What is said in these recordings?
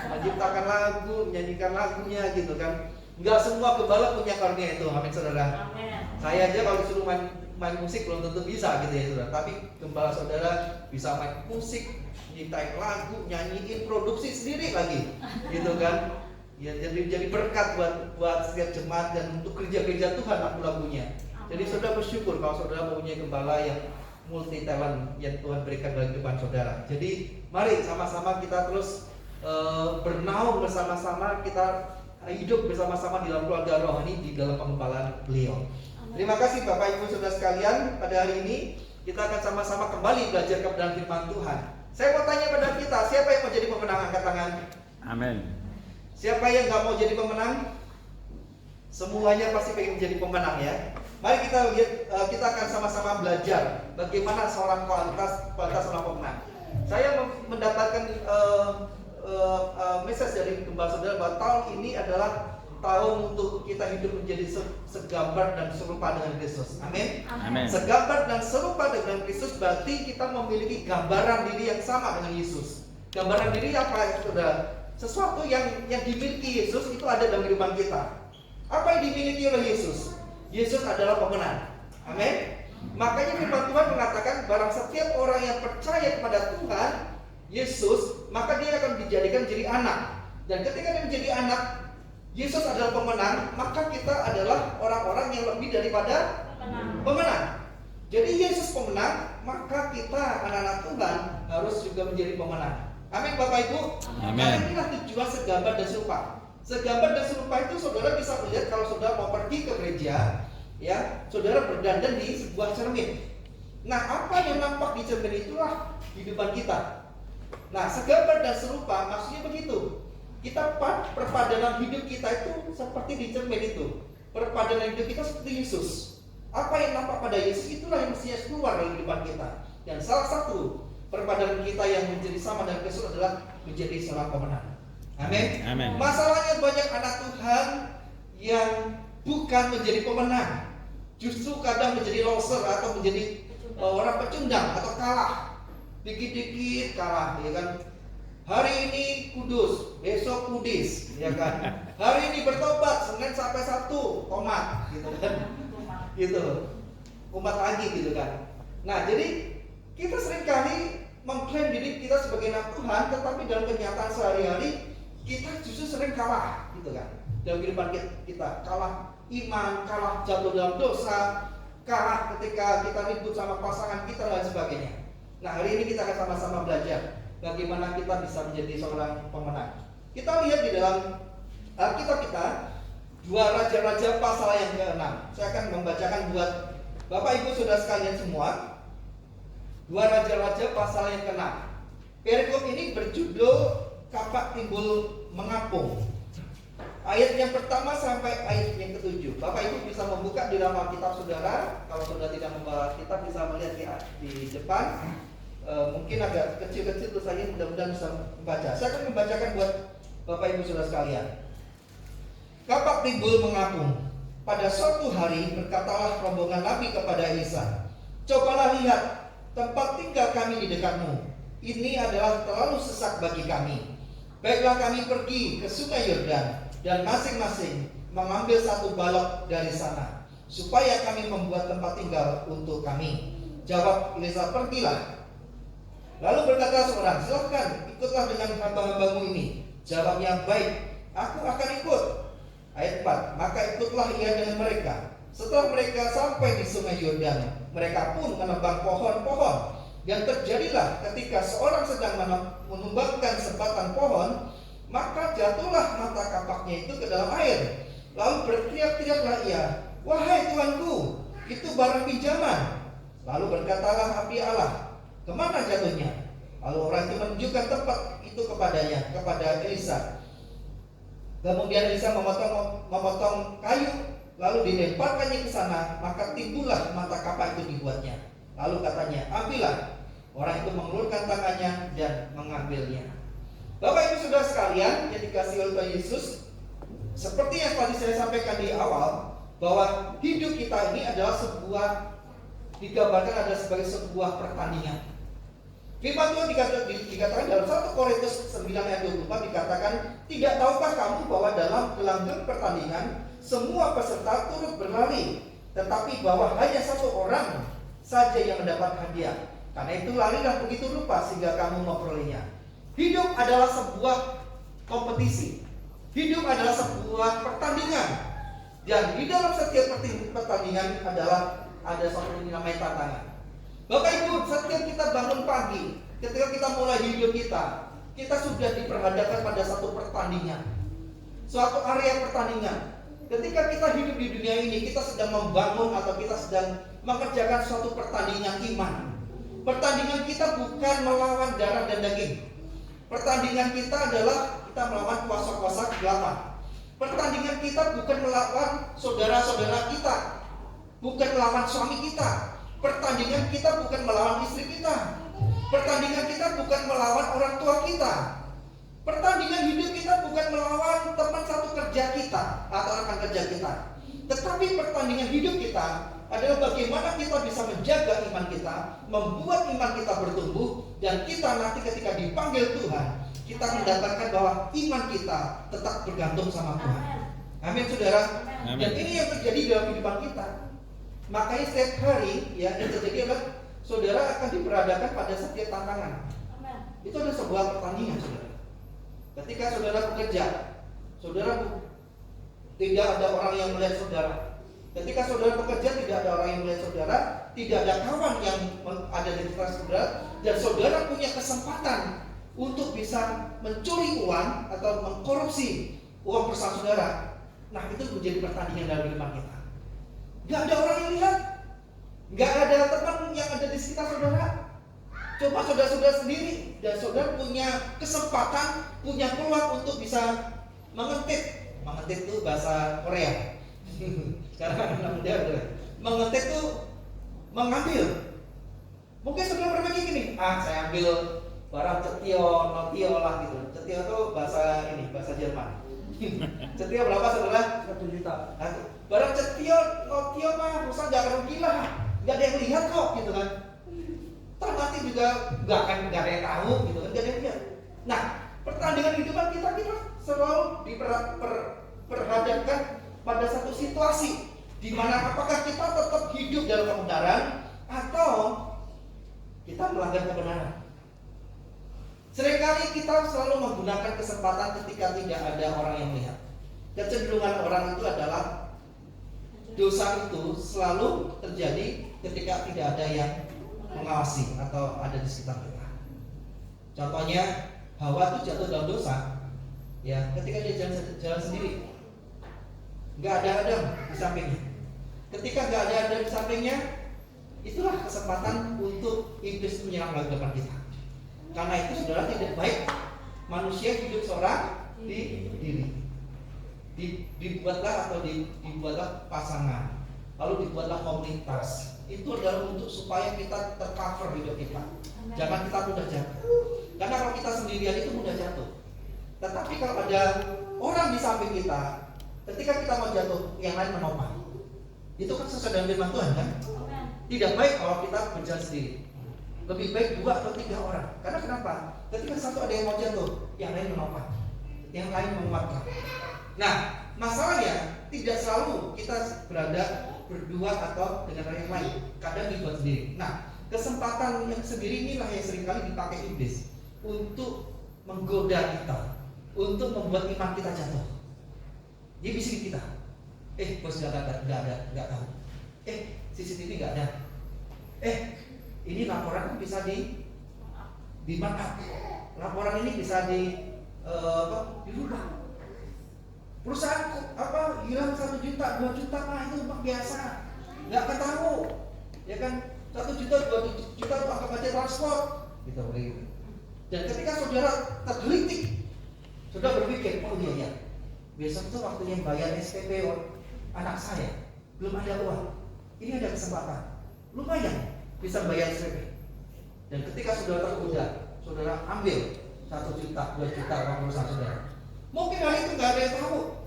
menciptakan lagu, menyanyikan lagunya gitu kan. Enggak semua gembala punya karunia itu, amin saudara. Saya aja kalau disuruh main musik belum tentu bisa gitu ya saudara. Tapi gembala saudara bisa main musik, nyiptain lagu, nyanyiin, produksi sendiri lagi, gitu kan. Ya jadi berkat buat setiap jemaat dan untuk kerja-kerja Tuhan lagu-lagunya. Jadi saudara bersyukur kalau saudara mempunyai gembala yang multi talent yang Tuhan berikan dalam kehidupan saudara. Jadi mari sama-sama kita terus bernaung bersama-sama, kita hidup bersama-sama di dalam keluarga rohani di dalam pengembalaan beliau. Terima kasih Bapak Ibu Saudara sekalian. Pada hari ini kita akan sama-sama kembali belajar kebenaran firman Tuhan. Saya mau tanya pada kita, siapa yang mau jadi pemenang? Angkat tangan. Amin. Siapa yang nggak mau jadi pemenang? Semuanya pasti pengen menjadi pemenang ya. Mari kita lihat, kita akan sama-sama belajar bagaimana seorang kualitas seorang pemenang. Saya mendapatkan message dari gembala saudara bahwa tahun ini adalah tahun untuk kita hidup menjadi segambar dan serupa dengan Kristus. Amin. Amin. Segambar dan serupa dengan Kristus berarti kita memiliki gambaran diri yang sama dengan Yesus. Gambaran diri apa, saudara? Sesuatu yang dimiliki Yesus itu ada dalam kehidupan kita. Apa yang dimiliki oleh Yesus? Yesus adalah pemenang. Amin. Makanya firman Tuhan mengatakan barang setiap orang yang percaya kepada Tuhan Yesus, maka dia akan dijadikan jadi anak. Dan ketika dia menjadi anak, Yesus adalah pemenang, maka kita adalah orang-orang yang lebih daripada pemenang. Jadi Yesus pemenang, maka kita anak-anak Tuhan harus juga menjadi pemenang. Amin Bapak Ibu. Amin. Karena inilah tujuan segambar dan serupa. Segambar dan serupa itu saudara bisa melihat kalau saudara mau pergi ke gereja, ya, saudara berdandan di sebuah cermin. Nah, apa yang nampak di cermin itulah kehidupan kita. Nah, segambar dan serupa maksudnya begitu. Kita perpadanan hidup kita itu seperti di cermin itu. Perpadanan hidup kita seperti Yesus. Apa yang nampak pada Yesus itulah yang mestinya keluar dari kehidupan kita. Dan salah satu perpadanan kita yang menjadi sama dengan Kristus adalah menjadi seorang pemenang. Amin. Amin. Masalahnya banyak anak Tuhan yang bukan menjadi pemenang, justru kadang menjadi loser atau menjadi orang pecundang atau kalah. Dikit-dikit kalah, ya kan? Hari ini kudus, besok kudis, ya kan? Hari ini bertobat, Senin sampai Sabtu tomat, gitu kan? Gitu, umat lagi, gitu kan? Nah, jadi kita seringkali mengklaim diri kita sebagai anak Tuhan, tetapi dalam kenyataan sehari-hari kita justru sering kalah, gitu kan? Dalam kehidupan kita kalah iman, kalah jatuh dalam dosa, kalah ketika kita ribut sama pasangan kita dan sebagainya. Nah, hari ini kita akan sama-sama belajar bagaimana kita bisa menjadi seorang pemenang. Kita lihat di dalam Alkitab kita 2 Raja-Raja pasal yang ke-6. Saya akan membacakan buat Bapak Ibu Saudara sekalian semua. 2 Raja-Raja pasal yang ke-6. Perikop ini berjudul Kapak Timbul Mengapung. Ayat yang pertama sampai ayat yang ke-7. Bapak Ibu bisa membuka di dalam Alkitab saudara. Kalau saudara tidak membawa Alkitab bisa melihat di depan. Mungkin agak kecil-kecil tulisannya, mudah-mudahan bisa membaca. Saya akan membacakan buat Bapak Ibu saudara sekalian. Kapak timbul mengapung. Pada suatu hari berkatalah rombongan Nabi kepada Elisa, "Cobalah lihat tempat tinggal kami di dekatmu. Ini adalah terlalu sesak bagi kami. Baiklah kami pergi ke sungai Yordan dan masing-masing mengambil satu balok dari sana, supaya kami membuat tempat tinggal untuk kami." Jawab Elisa, "Pergilah." Lalu berkata seorang, "Silahkan, ikutlah dengan hamba-hambamu ini." Jawabnya, "Baik, aku akan ikut." Ayat 4, maka ikutlah ia dengan mereka. Setelah mereka sampai di sungai Yordan, mereka pun menebang pohon-pohon. Dan terjadilah ketika seorang sedang menumbangkan sebatang pohon, maka jatuhlah mata kapaknya itu ke dalam air. Lalu berteriak-teriaklah ia, "Wahai Tuanku, itu barang pinjaman." Lalu berkatalah abdi Allah, "Kemana jatuhnya?" Lalu orang itu menunjukkan tempat itu kepada Elisa. Kemudian Elisa memotong kayu, lalu dilemparkannya ke sana, maka timbullah mata kapak itu dibuatnya. Lalu katanya, "Ambillah." Orang itu mengulurkan tangannya dan mengambilnya. Bapak Ibu Saudara sekalian yang dikasihi oleh Tuhan Yesus, seperti yang tadi saya sampaikan di awal, bahwa hidup kita ini adalah digambarkan ada sebagai sebuah pertandingan. Firman Tuhan dikatakan dalam 1 Korintus 9 ayat 24 dikatakan, tidak tahukah kamu bahwa dalam gelanggang pertandingan semua peserta turut berlari, tetapi bahwa hanya satu orang saja yang mendapat hadiah. Karena itu larilah begitu rupa sehingga kamu memperolehnya. Hidup adalah sebuah kompetisi. Hidup adalah sebuah pertandingan. Dan di dalam setiap pertandingan adalah ada satu yang namanya tantangan. Bapak Ibu, setiap kita bangun pagi, ketika kita mulai hidup kita sudah diperhadapkan pada satu pertandingan, suatu area pertandingan. Ketika kita hidup di dunia ini, kita sedang membangun atau kita sedang mengerjakan suatu pertandingan iman. Pertandingan kita bukan melawan darah dan daging. Pertandingan kita adalah kita melawan kuasa-kuasa kegelapan. Pertandingan kita bukan melawan saudara-saudara kita, bukan melawan suami kita. Pertandingan kita bukan melawan istri kita. Pertandingan kita bukan melawan orang tua kita. Pertandingan hidup kita bukan melawan teman satu kerja kita atau rekan kerja kita. Tetapi pertandingan hidup kita adalah bagaimana kita bisa menjaga iman kita, membuat iman kita bertumbuh, dan kita nanti ketika dipanggil Tuhan, kita mendapatkan bahwa iman kita tetap bergantung sama Tuhan. Amin, saudara. Amin. Dan ini yang terjadi dalam kehidupan kita. Makanya setiap hari yang terjadi adalah saudara akan diperhadapkan pada setiap tantangan. Itu adalah sebuah pertandingan, saudara. Ketika saudara bekerja, saudara tidak ada orang yang melihat saudara. Ketika saudara bekerja, tidak ada orang yang melihat saudara, tidak ada kawan yang ada di sekitar saudara, dan saudara punya kesempatan untuk bisa mencuri uang atau mengkorupsi uang perusahaan saudara. Nah, itu menjadi pertandingan dalam kehidupan kita. Gak ada orang yang lihat, gak ada teman yang ada di sekitar saudara. Coba saudara-saudara sendiri, dan saudara punya kesempatan, punya peluang untuk bisa mengetik. Mengetik itu bahasa Korea. Sekarang anak muda udah mengetik itu mengambil. Mungkin saudara berpikir gini, saya ambil barang cetio, notio lah gitu. Cetio itu bahasa Jerman. Cetio berapa saudara? 1 juta. Barang cetio, notio mah perusahaan jangan rugi lah. Gak ada yang lihat kok gitu kan. Nanti juga gak ada yang tahu gitu kan, gak ada yang lihat. Nah, pertandingan kehidupan kita selalu diperhadapkan pada satu situasi di mana apakah kita tetap hidup dalam kebenaran atau kita melanggar kebenaran. Seringkali kita selalu menggunakan kesempatan ketika tidak ada orang yang melihat. Kecenderungan orang itu adalah dosa itu selalu terjadi ketika tidak ada yang mengawasi atau ada di sekitar kita. Contohnya Hawa itu jatuh dalam dosa, ya, ketika dia jalan sendiri, nggak ada Adam di sampingnya. Ketika nggak ada Adam di sampingnya, itulah kesempatan untuk iblis menyerang lagi depan kita. Karena itu saudara, tidak baik manusia hidup seorang diri. Dibuatlah pasangan, lalu dibuatlah komunitas. Itu adalah untuk supaya kita tercover hidup kita. Jangan kita mudah jatuh. Karena kalau kita sendirian itu mudah jatuh. Tetapi kalau ada orang di samping kita, ketika kita mau jatuh, yang lain menopang. Itu kan sesuai dengan firman Tuhan kan? Tidak baik kalau kita berjalan sendiri. Lebih baik 2 atau 3 orang. Karena kenapa? Ketika satu ada yang mau jatuh, yang lain menopang, yang lain menguatkan. Nah, masalahnya tidak selalu kita berada berdua atau dengan orang yang lain. Kadang dibuat sendiri. Nah, kesempatan yang sendiri inilah yang seringkali dipakai iblis untuk menggoda kita, untuk membuat iman kita jatuh. Dia bisik kita, bos nggak tahu, CCTV nggak ada, ini laporan bisa di markup, laporan ini bisa dirubah. Perusahaan hilang 1 juta, 2 juta mah itu biasa, nggak ketahu, ya kan? 1 juta, 2 juta anggap aja transport, gitu begitu. Dan ketika saudara tergelitik, saudara berpikir, oh iya, besok itu waktunya bayar SPP anak saya, belum ada uang. Ini ada kesempatan, lumayan bisa bayar SPP. Dan ketika saudara tergoda, saudara ambil 1 juta, 2 juta uang perusahaan saudara. Mungkin hari itu nggak ada yang tahu,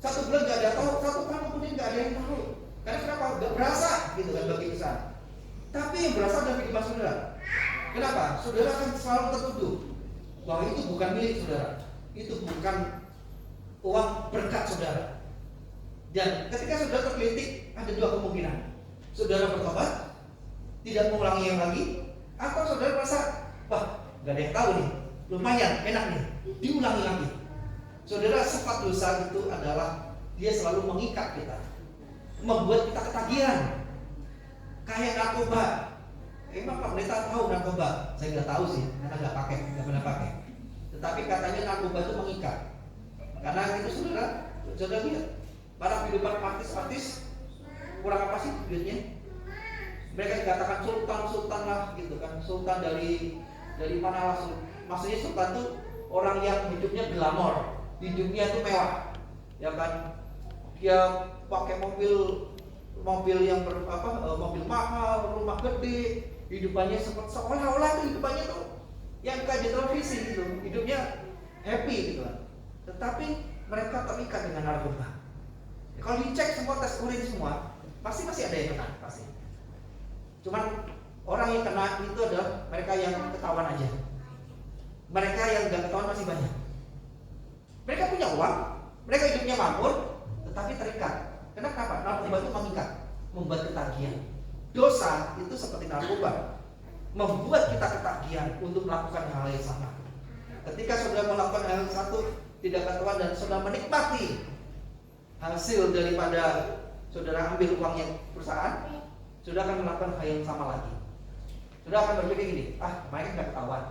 1 bulan nggak ada yang tahu, 1 tahun kemudian nggak ada yang tahu. Karena kenapa? Nggak berasa gitu kan bagi perusahaan. Tapi yang berasa dari kehidupan saudara. Kenapa? Saudara akan selalu tertuduh bahwa itu bukan milik saudara, itu bukan uang berkat saudara. Dan ketika saudara tergelitik, ada dua kemungkinan. Saudara bertobat, tidak mengulangi yang lagi, atau saudara merasa, wah, gak ada yang tahu nih, lumayan, enak nih, diulangi lagi. Saudara, sifat dosa itu adalah dia selalu mengikat kita, membuat kita ketagihan. Kayak narkoba. Emang Pak Pendeta tahu narkoba? Saya nggak tahu sih, karena nggak pernah pakai. Tetapi katanya narkoba itu mengikat. Karena itu saudara lihat, para kehidupan artis-artis kurang apa sih duitnya? Mereka dikatakan sultan lah gitu kan, sultan dari mana lah? Maksudnya sultan itu orang yang hidupnya glamor, hidupnya itu mewah, ya kan? Dia pakai mobil yang mobil mahal, rumah gede, hidupannya seolah-olah itu hidupannya tuh yang kayak di televisi gitu, hidupnya happy gitu kan. Tetapi mereka terikat dengan narkoba. Kalau dicek semua tes urin semua, pasti masih ada yang kena, pasti. Cuman orang yang kena itu adalah mereka yang ketahuan aja. Mereka yang nggak ketahuan masih banyak. Mereka punya uang, mereka hidupnya makmur, tetapi terikat. Kenapa? Narkoba itu mengikat, membuat ketagihan. Dosa itu seperti narkoba, membuat kita ketagihan untuk melakukan hal yang sama. Ketika saudara melakukan hal yang satu tidak ketahuan dan saudara menikmati hasil daripada saudara ambil uangnya perusahaan, saudara akan melakukan hal yang sama lagi. Saudara akan berpikir gini, kemarin nggak ketahuan,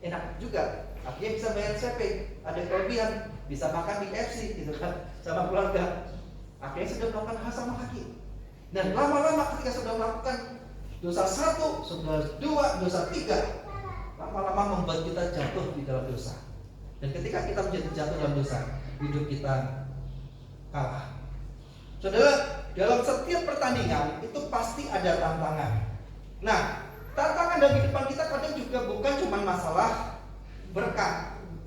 enak juga, akhirnya bisa bayar CP, ada kelebihan, bisa makan di FC gitu kan, sama keluarga. Akhirnya sudah melakukan hal sama lagi. Dan lama-lama ketika sudah melakukan dosa 1, dosa 2, dosa 3, lama-lama membuat kita jatuh di dalam dosa. Dan ketika kita menjadi jatuh dalam dosa, hidup kita kalah. Saudara, dalam setiap pertandingan itu pasti ada tantangan. Nah, tantangan dalam kehidupan kita kadang juga bukan cuma masalah berkat,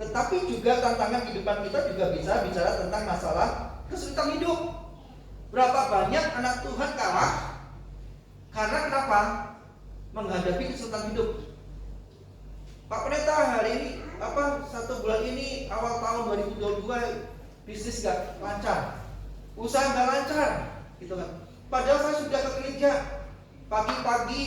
tetapi juga tantangan kehidupan kita juga bisa bicara tentang masalah kesulitan hidup. Berapa banyak anak Tuhan kalah karena kenapa? Menghadapi kesulitan hidup. Pak Pendeta, hari ini 1 bulan ini awal tahun 2022 bisnis gak lancar, usaha gak lancar, gitu kan. Padahal saya sudah ke gereja pagi-pagi,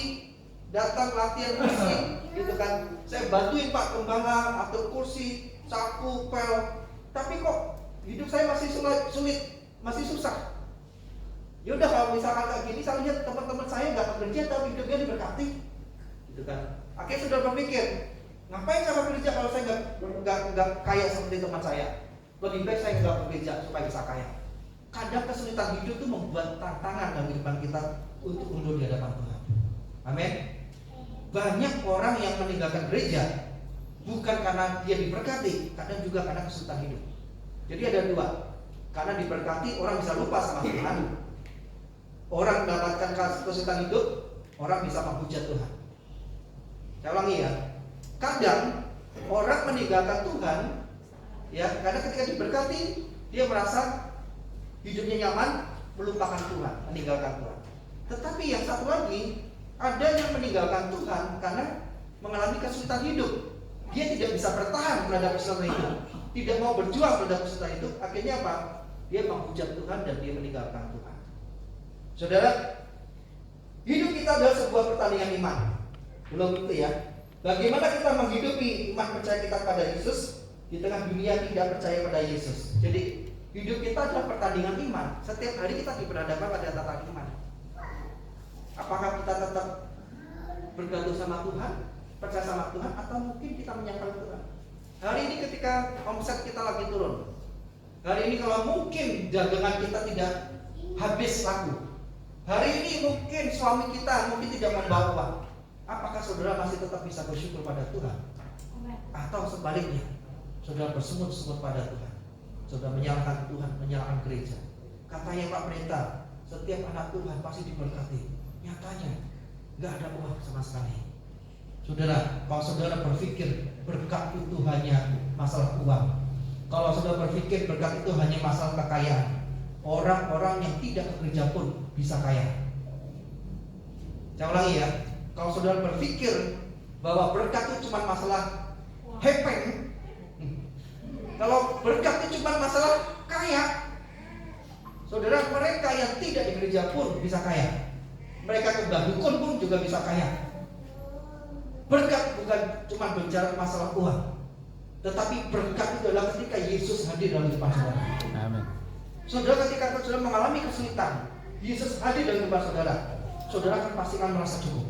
datang latihan musik, gitu kan. Saya bantuin Pak Gembala atur kursi, sapu, pel, tapi kok hidup saya masih sulit, masih susah. Ya udah, kalau misalkan kayak gini, saya lihat teman-teman saya nggak bekerja tapi hidupnya diberkati, gitu kan. Akhirnya sudah berpikir, ngapain saya bekerja kalau saya nggak kaya seperti teman saya? Lebih baik saya nggak bekerja supaya bisa kaya. Kadang kesulitan hidup itu membuat tantangan dalam kehidupan kita untuk mundur di hadapan Tuhan. Amin. Banyak orang yang meninggalkan gereja bukan karena dia diberkati, kadang juga karena kesulitan hidup. Jadi ada dua. Karena diberkati orang bisa lupa sama Tuhan. Orang mendapatkan kesulitan hidup, orang bisa menghujat Tuhan. Saya ulangi ya. Kadang orang meninggalkan Tuhan, ya, karena ketika diberkati dia merasa hidupnya nyaman, melupakan Tuhan, meninggalkan Tuhan. Tetapi yang satu lagi, ada yang meninggalkan Tuhan karena mengalami kesulitan hidup. Dia tidak bisa bertahan terhadap kesulitan hidup, tidak mau berjuang terhadap kesulitan hidup. Akhirnya apa? Dia menghujat Tuhan dan dia meninggalkan Tuhan. Saudara, hidup kita adalah sebuah pertandingan iman. Belum itu ya. Bagaimana kita menghidupi iman percaya kita pada Yesus di tengah dunia tidak percaya pada Yesus. Jadi hidup kita adalah pertandingan iman. Setiap hari kita diperhadapkan pada tantangan iman. Apakah kita tetap bergantung sama Tuhan, percaya sama Tuhan, atau mungkin kita menyangkal Tuhan? Hari ini ketika omset kita lagi turun, hari ini kalau mungkin dagangan kita tidak habis laku, hari ini mungkin suami kita mungkin tidak membawa uang, apakah saudara masih tetap bisa bersyukur pada Tuhan? Atau sebaliknya, saudara bersungut-sungut pada Tuhan, saudara menyalahkan Tuhan, menyalahkan gereja? Katanya Pak Pendeta, setiap anak Tuhan pasti diberkati. Nyatanya gak ada uang sama sekali. Saudara, kalau saudara berpikir berkat itu hanya masalah uang, kalau saudara berpikir berkat itu hanya masalah kekayaan, orang-orang yang tidak ke gereja pun bisa kaya. Saya ulangi ya, kalau saudara berpikir bahwa berkat itu cuma masalah hepeng. Kalau berkat itu cuma masalah kaya, saudara, mereka yang tidak di gereja pun bisa kaya. Mereka khotbah dukun pun juga bisa kaya. Berkat bukan cuma bicara masalah uang, tetapi berkat itu adalah ketika Yesus hadir dalam kehidupan saudara. Amin. Saudara, ketika saudara mengalami kesulitan, Yesus hadir dalam kehidupan saudara, saudara akan pastikan merasa cukup.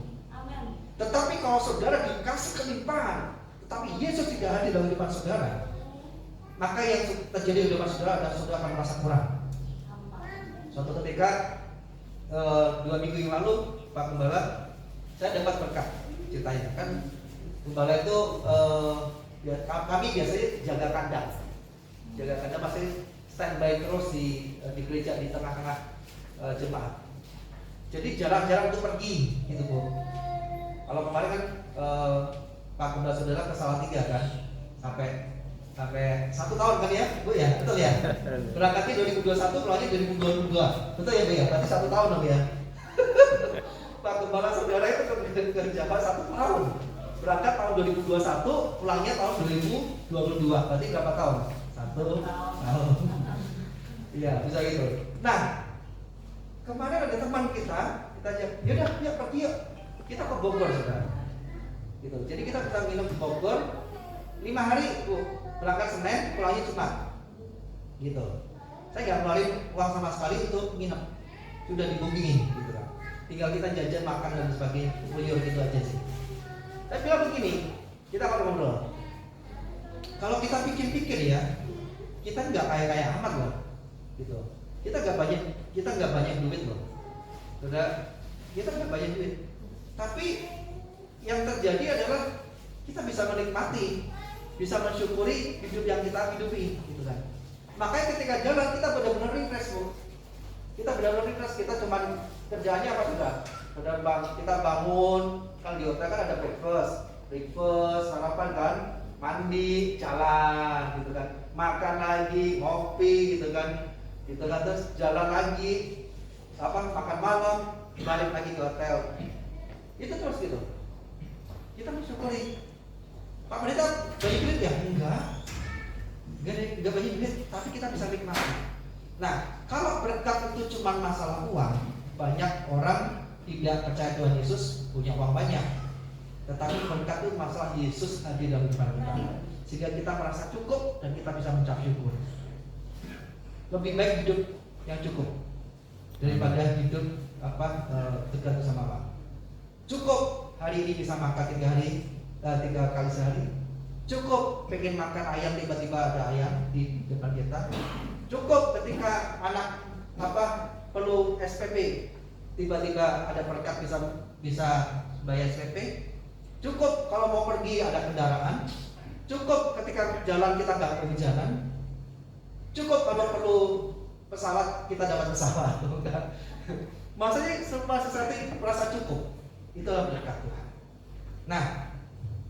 Tetapi kalau saudara dikasih kelimpahan, tetapi Yesus tidak hadir dalam kehidupan saudara, maka yang terjadi di kehidupan saudara adalah saudara akan merasa kurang. Suatu ketika 2 minggu yang lalu, Pak Gembala, saya dapat berkat. Ceritanya kan, Gembala itu kami biasanya jaga kandang masih standby terus di gereja di tengah-tengah jemaat. Jadi jarang-jarang untuk pergi, gitu Bu. Kalau kemarin kan Pak Gembala saudara ke Salatiga kan, sampai 1 tahun kan ya, Bu ya, betul ya? Berangkatnya 2021, pulangnya 2022, betul ya Bu ya? Berarti 1 tahun dong ya. Pak Gembala saudara itu kerja 1 tahun. Berangkat tahun 2021, pulangnya tahun 2022. Berarti berapa tahun? 1 tahun. Iya, bisa gitu. Nah, kemarin ada teman kita ajak, yaudah, yuk pergi yuk. Kita ke Bogor, saudara. Gitu. Jadi kita bisa nginep di Bogor 5 hari, Bu. Berangkat Senin, pulangnya Jumat. Gitu. Saya nggak ngeluarin uang sama sekali untuk nginep. Sudah dibookingin, gitu kan. Tinggal kita jajan, makan dan sebagainya. Beliau gitu aja sih. Saya bilang begini, kita kalau ngobrol, kalau kita pikir-pikir ya, kita nggak kaya-kaya amat loh, gitu. Kita nggak banyak duit loh, sudah. Kita nggak banyak duit, tapi yang terjadi adalah kita bisa menikmati, bisa mensyukuri hidup yang kita hidupi, gitu kan. Makanya ketika jalan kita benar-benar refresh, Bu. Kita benar-benar refresh. Kita cuman kerjaannya apa sudah? Kita bangun, kan di hotel kan ada breakfast, sarapan kan, mandi, jalan, gitu kan, makan lagi, ngopi, gitu kan, terus jalan lagi, makan malam, balik lagi ke hotel, itu terus gitu. Kita mensyukuri. Pak Pendeta banyak duit ya? Enggak banyak duit, tapi kita bisa nikmati. Nah, kalau berkat itu cuma masalah uang, banyak orang tidak percaya Tuhan Yesus punya uang banyak. Tetapi berkat itu masalah Yesus hadir dalam kehidupan kita, sehingga kita merasa cukup dan kita bisa mengucap syukur. Lebih baik hidup yang cukup daripada hidup dekat sama Allah. Cukup hari ini bisa makan 3 kali sehari. Cukup pengen makan ayam, tiba-tiba ada ayam di depan kita. Cukup ketika anak perlu SPP, tiba-tiba ada berkat bisa bayar SPP. Cukup kalau mau pergi ada kendaraan. Cukup ketika jalan kita nggak pergi jalan. Cukup kalau perlu pesawat kita dapat pesawat. Maksudnya semua sesuatu merasa cukup. Itulah berkat Tuhan. Nah,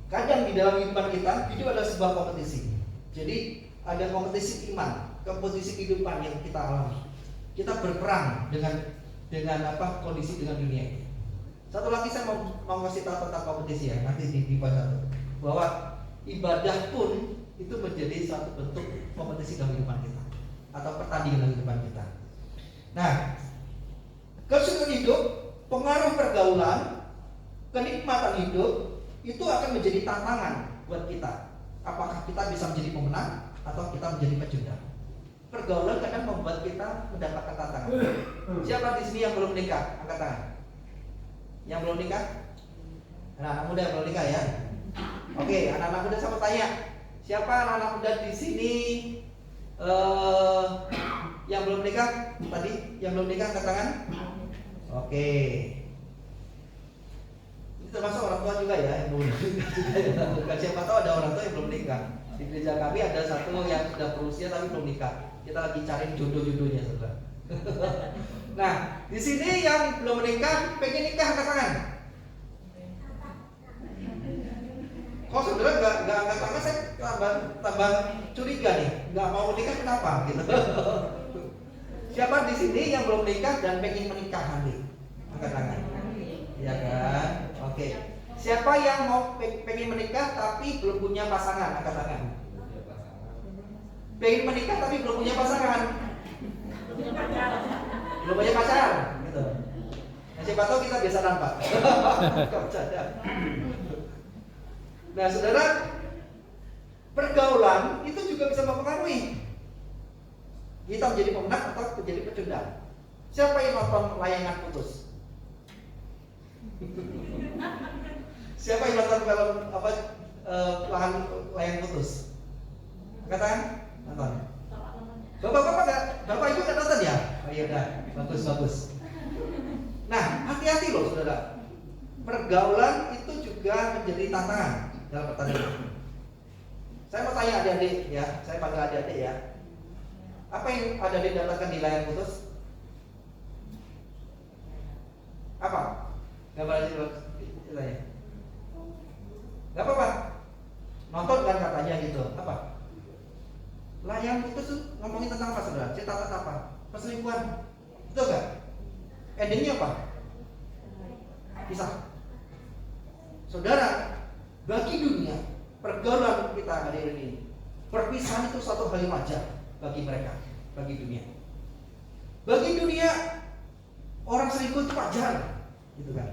kadang di dalam kehidupan kita hidup adalah sebuah kompetisi. Jadi ada kompetisi iman, kompetisi kehidupan yang kita alami. Kita berperang dengan kondisi dengan dunia ini. Satu lagi saya mau kasih tahu tentang kompetisi ya, nanti di poin 1, bahwa ibadah pun itu menjadi suatu bentuk kompetisi dalam kehidupan kita atau pertandingan dalam kehidupan kita. Nah, kesulitan hidup, pengaruh pergaulan, kenikmatan hidup itu akan menjadi tantangan buat kita. Apakah kita bisa menjadi pemenang atau kita menjadi pecundang? Pergaulan kadang membuat kita mendapatkan tantangan. Siapa di sini yang belum nikah? Angkat tangan. Yang belum nikah? Anak-anak muda yang belum nikah ya. Oke, anak-anak muda saya mau tanya, siapa anak-anak muda di sini yang belum nikah? Tadi yang belum nikah angkat tangan. Oke. Ini termasuk orang tua juga ya yang belum nikah juga ya. Siapa tahu ada orang tua yang belum nikah. Di gereja kami ada satu yang sudah berusia tapi belum nikah. Kita lagi cari jodoh-jodohnya, saudara. Nah, di sini yang belum menikah, pengen nikah angkat tangan. Kalau saudara nggak angkat tangan, saya tambah curiga nih. Nggak mau nikah kenapa? Gitu. Siapa di sini yang belum nikah dan pengen menikah nanti? Angkat tangan. Iya kan? Oke. Siapa yang mau pengen menikah tapi belum punya pasangan? Angkat tangan. Pengen menikah tapi belum punya pasangan. Belum punya pacar, gitu. Nah, siapa tahu kita biasa nampak. Nah, saudara, pergaulan itu juga bisa mempengaruhi kita menjadi pemenang atau menjadi pecundang. Siapa yang nonton layangan putus? Siapa yang nonton film layang putus? Katakan nonton. Bapak-bapak nggak? Bapak ibu nggak nonton ya? Oh iya udah, bagus. Nah, hati-hati loh saudara. Pergaulan itu juga menjadi tantangan dalam pertandingan. Saya mau tanya adik-adik ya, saya panggil adik-adik ya. Apa yang adik-adik dapatkan di layar putus? Apa? Gambar ceritanya. Gak apa-apa. Nonton kan katanya gitu. Apa? Layar putus tuh ngomongin tentang apa saudara? Cerita tentang apa? Perselingkuhan. Betul gak? Endingnya apa? Pisah. Saudara, bagi dunia pergaulan kita hari ini, perpisahan itu suatu hal yang wajar bagi mereka, bagi dunia. Bagi dunia orang selingkuh itu wajar, gitu kan.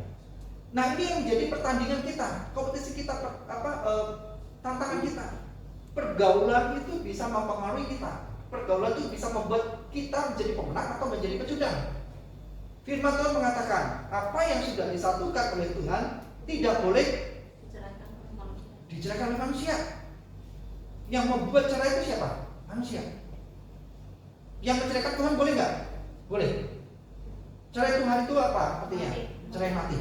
Nah, ini yang menjadi pertandingan kita, kompetisi kita, tantangan kita. Pergaulan itu bisa mempengaruhi kita. Pergaulan itu bisa membuat kita menjadi pemenang atau menjadi pecundang. Firman Tuhan mengatakan, apa yang sudah disatukan oleh Tuhan tidak boleh diceraikan oleh manusia. Yang membuat cerai itu siapa? Manusia. Yang menceraikan Tuhan boleh nggak? Boleh. Cerai Tuhan itu apa artinya? Cerai mati.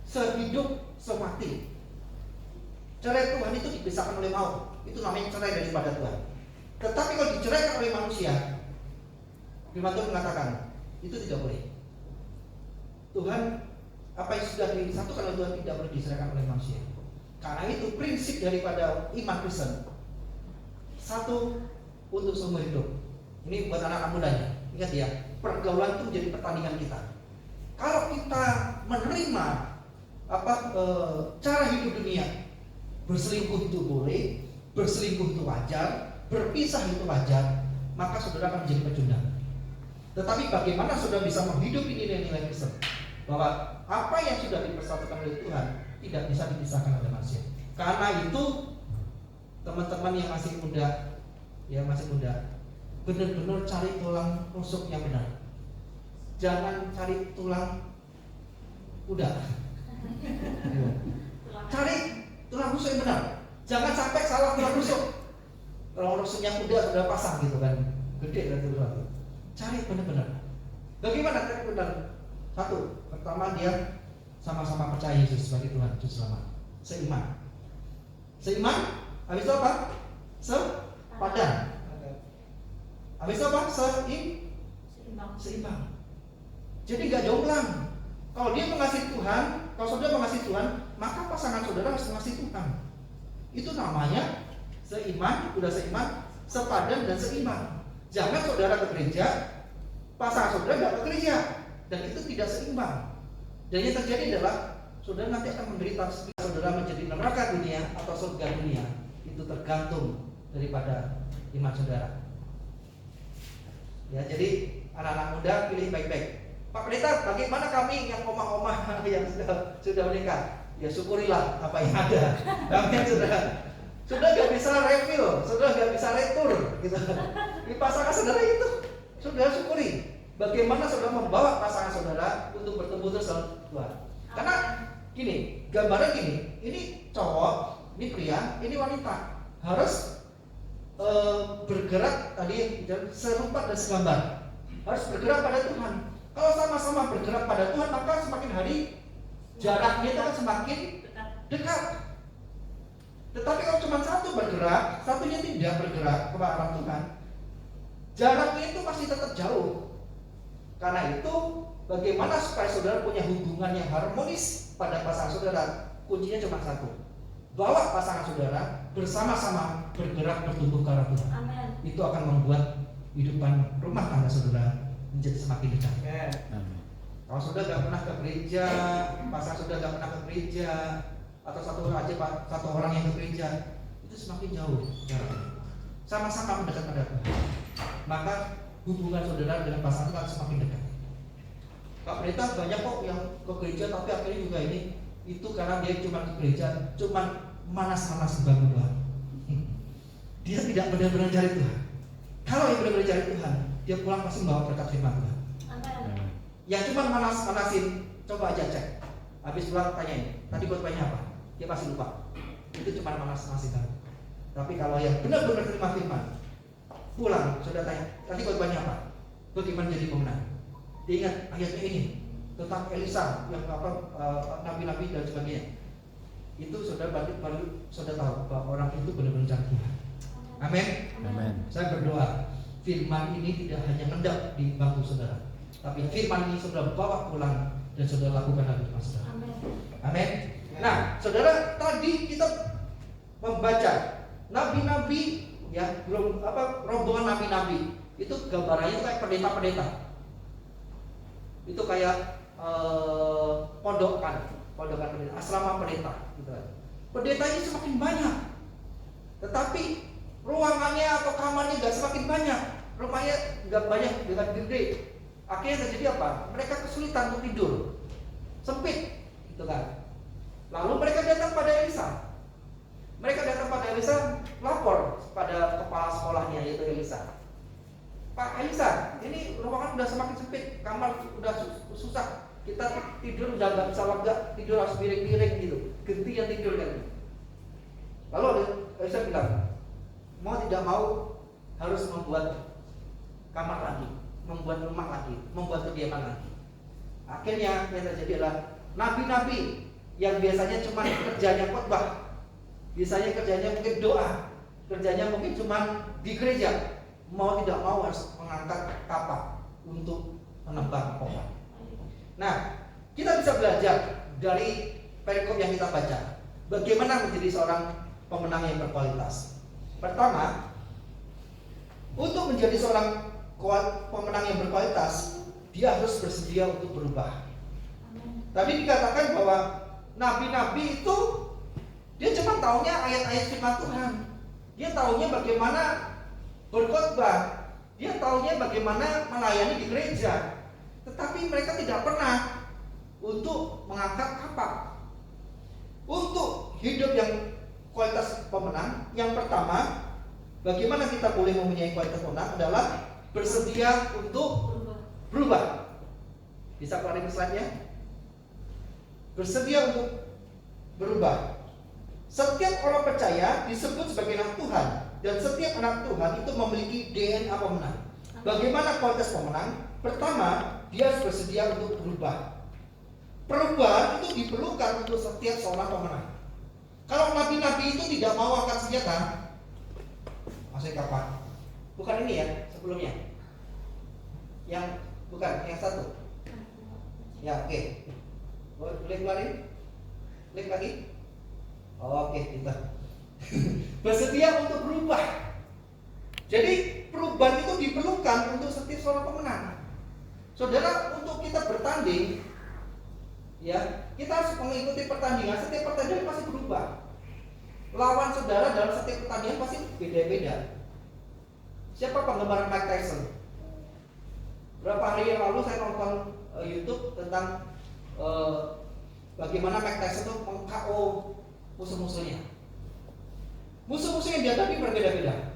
Sehidup semati. Cerai Tuhan itu dipisahkan oleh maut. Itu namanya cerai daripada Tuhan. Tetapi kalau diceraikan oleh manusia, firman Tuhan mengatakan itu tidak boleh. Tuhan, apa yang sudah disatukan oleh Tuhan tidak boleh diceraikan oleh manusia. Karena itu prinsip daripada iman Kristen. Satu, untuk seumur hidup. Ini buat anak-anak mudanya. Ingat ya, pergaulan itu menjadi pertandingan kita. Kalau kita menerima cara hidup dunia, berselingkuh itu boleh, berselingkuh itu wajar, berpisah itu wajar, maka saudara akan menjadi pecundang. Tetapi bagaimana saudara bisa menghidupi nilai-nilai Kristen? Bahwa apa yang sudah dipersatukan oleh Tuhan tidak bisa dipisahkan oleh manusia. Karena itu teman-teman yang masih muda, benar-benar cari tulang rusuk yang benar. Jangan cari tulang kuda. Cari tulang rusuk yang benar. Jangan sampai salah tulang rusuk. Tulang rusuknya kuda sudah pasang gitu kan, gede dan tulang. Cari benar-benar. Bagaimana cari benar? Satu, pertama dia sama-sama percaya Yesus sebagai Tuhan Juru Selamat. Seiman. Habis itu apa? Sepadan. Habis itu apa? Seimbang. Jadi gak jomplang. Kalau dia mengasihi Tuhan, kalau saudara mengasihi Tuhan, maka pasangan saudara harus mengasihi Tuhan. Itu namanya seiman, udah seiman, sepadan dan seimbang. Jangan saudara ke gereja, pasangan saudara gak ke gereja, dan itu tidak seimbang. Dan yang terjadi adalah saudara nanti akan menderita. Saudara menjadi neraka dunia atau surga dunia, itu tergantung daripada iman saudara. Ya, jadi anak-anak muda pilih baik-baik. Pak Pendeta, bagaimana kami yang omah-omah yang sudah menikah? Ya syukurilah apa yang ada. Kami sudah gak bisa refill, sudah gak bisa retur, gitu. Di pasangan saudara itu, saudara syukuri. Bagaimana saudara membawa pasangan saudara untuk bertemu terus dengan Tuhan. Karena gini, gambarnya gini, ini cowok, ini pria, ini wanita harus bergerak tadi serupa dan segambar. Harus bergerak pada Tuhan. Kalau sama-sama bergerak pada Tuhan, maka semakin hari jaraknya itu akan semakin dekat. Tetapi kalau cuma satu bergerak, satunya tidak bergerak kepada arah Tuhan, jaraknya itu pasti tetap jauh. Karena itu, bagaimana supaya saudara punya hubungan yang harmonis pada pasangan saudara? Kuncinya cuma satu. Bawa pasangan saudara bersama-sama bergerak bertumbuh ke arah Tuhan. Amen. Itu akan membuat kehidupan rumah tangga saudara menjadi semakin dekat. Amen. Kalau sudah nggak pernah ke gereja, pasang sudah nggak pernah ke gereja, atau satu orang yang ke gereja, itu semakin jauh jaraknya. Sama-sama mendekat pada Tuhan, maka hubungan saudara dengan pasangan akan semakin dekat. Pak Pendeta banyak kok yang ke gereja tapi akhirnya juga ini itu karena dia cuma ke gereja, cuma manas-manas bangun Tuhan. Dia tidak benar-benar cari Tuhan. Kalau yang benar-benar cari Tuhan, dia pulang pasti membawa berkat firman Tuhan. Yang cuma manas-manasin, coba aja cek. Habis pulang tanyain, tadi buat banyak apa? Dia pasti lupa. Itu cuma manas-manasin. Tapi kalau yang benar-benar terima firman, pulang sudah tanya, tadi buat banyak apa? Bagaimana jadi pemenang? Dia ingat ayatnya ini tentang Elisa yang nabi-nabi dan sebagainya. Itu saudara baru saudara tahu bahwa orang itu benar-benar cari Tuhan. Amin. Amin. Saya berdoa firman ini tidak hanya ngendap di bangku saudara, tapi firman ini saudara bawa pulang dan saudara lakukan dalam hidup saudara. Amin. Nah, saudara, tadi kita membaca nabi-nabi, ya, rombongan nabi-nabi. Itu gambarannya kayak pendeta-pendeta. Itu kayak pondokan pendeta, asrama pendeta, gitu kan. Pendeta ini semakin banyak, tetapi ruangannya atau kamarnya nggak semakin banyak, rumahnya nggak banyak dengan gede. Akhirnya terjadi apa? Mereka kesulitan untuk tidur, sempit, gitu kan. Lalu mereka datang pada Elisa. Mereka datang pada Elisa, lapor pada kepala sekolahnya yaitu Elisa. Pak Elisa, ini ruangan udah semakin sempit, kamar udah susah. Kita tidur udah nggak bisa lega, tidur harus miring-miring gitu, gantian tidur kan. Lalu Elisa bilang, mau tidak mau harus membuat kamar lagi, membuat rumah lagi, membuat kediaman lagi. Akhirnya yang terjadi adalah nabi-nabi yang biasanya cuma kerjanya khotbah, biasanya kerjanya mungkin doa, kerjanya mungkin cuma di gereja, mau tidak mau harus mengangkat kapak untuk menebang pohon. Nah, kita bisa belajar dari perikop yang kita baca, bagaimana menjadi seorang pemenang yang berkualitas. Pertama, untuk menjadi seorang pemenang yang berkualitas, dia harus bersedia untuk berubah. Tadi dikatakan bahwa nabi-nabi itu dia cuma taunya ayat-ayat firman Tuhan. Dia taunya bagaimana berkhotbah, dia taunya bagaimana melayani di gereja. Tetapi mereka tidak pernah untuk mengangkat kapak. Untuk hidup yang kualitas pemenang, yang pertama, bagaimana kita boleh mempunyai kualitas pemenang adalah bersedia untuk berubah. Bisa keluarin slide-nya? Bersedia untuk berubah. Setiap orang percaya disebut sebagai anak Tuhan, dan setiap anak Tuhan itu memiliki DNA pemenang. Bagaimana kualitas pemenang? Pertama, dia harus bersedia untuk berubah. Perubahan itu diperlukan untuk setiap seorang pemenang. Kalau nabi-nabi itu tidak mau angkat senjata, maksudnya kapan? Bukan ini ya, sebelumnya. Yang bukan, yang satu. Ya, oke. Boleh keluarin? Klik lagi. Oke, kita bersedia untuk berubah. Jadi perubahan itu diperlukan untuk setiap seorang pemenang. Saudara, untuk kita bertanding, ya, kita harus mengikuti pertandingan. Setiap pertandingan pasti berubah. Lawan saudara dalam setiap pertandingan pasti beda-beda. Siapa penggemar Mike Tyson? Berapa hari yang lalu saya nonton YouTube tentang bagaimana Mike Tyson itu meng-KO musuh-musuhnya. Musuh-musuh yang dihadapi berbeda-beda.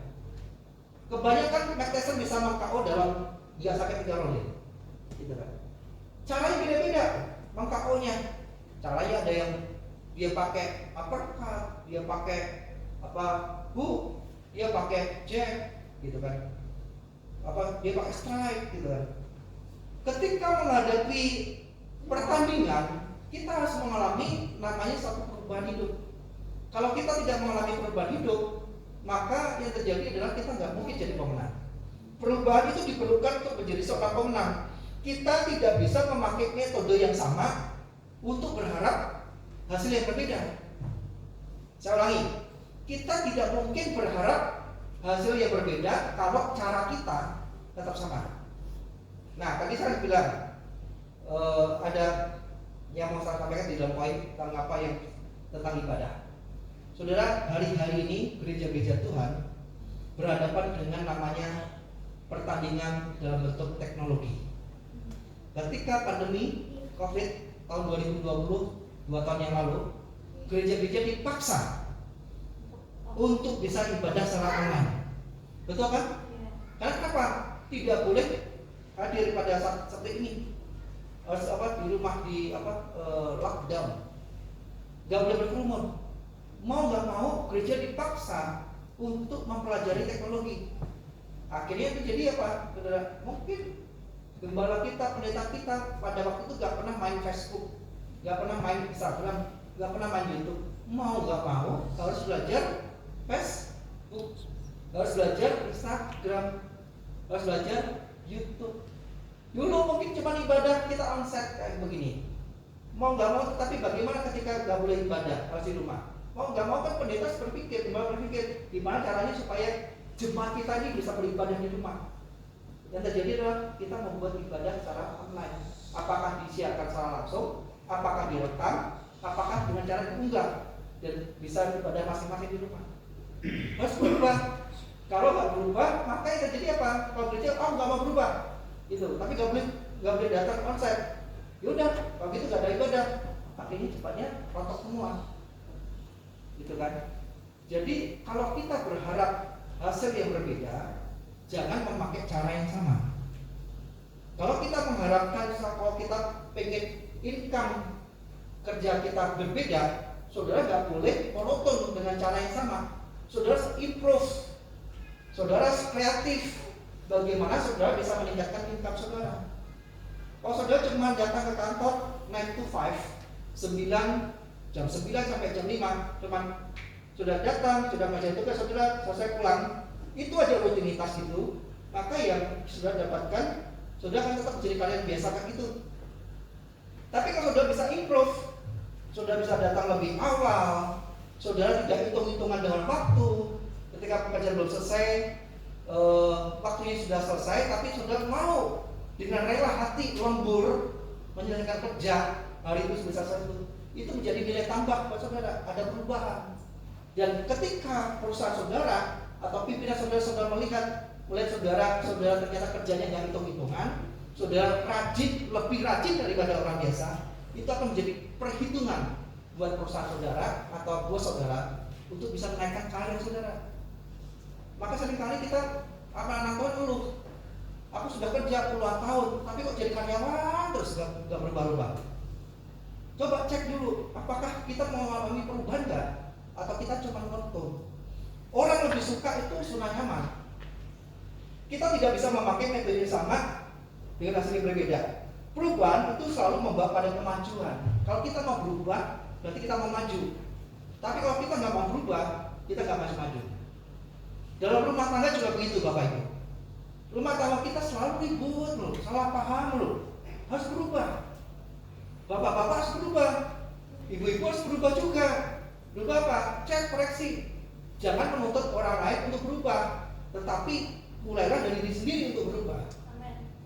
Kebanyakan Mike Tyson bisa meng-KO dalam dia sakit 3 ronde. Gitu kan. Caranya beda-beda meng-KO-nya. Caranya ada yang dia pakai uppercut, dia pakai hook, dia pakai jab, gitu kan. Dia pakai strike, gitu kan. Ketika menghadapi pertandingan, kita harus mengalami namanya satu perubahan hidup. Kalau kita tidak mengalami perubahan hidup, maka yang terjadi adalah kita nggak mungkin jadi pemenang. Perubahan itu diperlukan untuk menjadi seorang pemenang. Kita tidak bisa memakai metode yang sama untuk berharap hasil yang berbeda. Saya ulangi, kita tidak mungkin berharap hasil yang berbeda kalau cara kita tetap sama. Nah, tadi saya bilang ada yang mau saya sampaikan di dalam poin tentang apa yang tentang ibadah. Saudara, hari-hari ini gereja-gereja Tuhan berhadapan dengan namanya pertandingan dalam bentuk teknologi. Ketika pandemi COVID tahun 2020, 2 tahun yang lalu, gereja-gereja dipaksa untuk bisa ibadah secara online. Betul kan? Karena kenapa? Tidak boleh hadir pada saat seperti ini. Harus di rumah lockdown. Gak boleh berkerumun. Mau gak mau gereja dipaksa untuk mempelajari teknologi. Akhirnya terjadi apa? Saudara, mungkin gembala kita, pendeta kita pada waktu itu gak pernah main Facebook, gak pernah main Instagram, gak pernah main YouTube. Mau gak mau harus belajar Facebook, harus belajar Instagram, harus belajar YouTube. Dulu mungkin cuma ibadah kita onsite kayak begini. Mau gak mau, tapi bagaimana ketika gak boleh ibadah harus di rumah? Mau nggak mau kan pendeta berpikir gimana caranya supaya jemaat kita ini bisa beribadah di rumah. Yang terjadi adalah kita membuat ibadah secara online. Apakah disiarkan secara langsung, apakah direkam, apakah dengan cara diunggah dan bisa ibadah masing-masing di rumah. Harus berubah. Kalau nggak berubah, maka yang terjadi apa? Kalau gereja nggak mau berubah, itu. Tapi nggak boleh datang konsep. Yaudah, kalau gitu nggak ada ibadah. Akhirnya cepatnya rontok semua. Gitu kan? Jadi kalau kita berharap hasil yang berbeda, jangan memakai cara yang sama. Kalau kita mengharapkan, kalau kita pengen income kerja kita berbeda, saudara nggak boleh monoton dengan cara yang sama. Saudara harus improve, saudara harus kreatif. Bagaimana saudara bisa meningkatkan income saudara? Kalau saudara cuma datang ke kantor 9 to 5, jam 9 sampai jam 5, cuman sudah datang, sudah mengerjakan tugas, saudara selesai pulang, itu aja rutinitas itu, maka yang sudah dapatkan, saudara akan tetap menjadi kalian biasa kan itu. Tapi kalau saudara bisa improve, saudara bisa datang lebih awal, saudara tidak hitung-hitungan dengan waktu, ketika pekerjaan belum selesai, waktunya sudah selesai, tapi saudara mau dengan rela hati lembur menyelesaikan kerja hari itu sebesar itu menjadi nilai tambah buat saudara, ada perubahan. Dan ketika perusahaan saudara atau pimpinan saudara melihat saudara ternyata kerjanya nggak hitung-hitungan, saudara lebih rajin daripada orang biasa, itu akan menjadi perhitungan buat perusahaan saudara atau bos saudara untuk bisa menaikkan karir saudara. Maka seringkali kita anak Tuhan ngeluh, aku sudah kerja puluhan tahun, tapi kok jadi karyawan terus nggak berubah-ubah. Coba cek dulu, apakah kita mau mengalami perubahan nggak? Atau kita cuma nonton? Orang lebih suka itu zona nyaman. Kita tidak bisa memakai metode yang sama dengan hasil yang berbeda. Perubahan itu selalu membawa pada kemajuan. Kalau kita mau berubah, berarti kita mau maju. Tapi kalau kita nggak mau berubah, kita nggak maju-maju. Dalam rumah tangga juga begitu, Bapak Ibu. Rumah tangga kita selalu ribut loh, salah paham loh. Harus berubah. Bapak-bapak harus berubah, ibu-ibu harus berubah juga. Berubah apa? Cek, koreksi. Jangan menuntut orang lain untuk berubah, tetapi mulailah dari diri sendiri untuk berubah.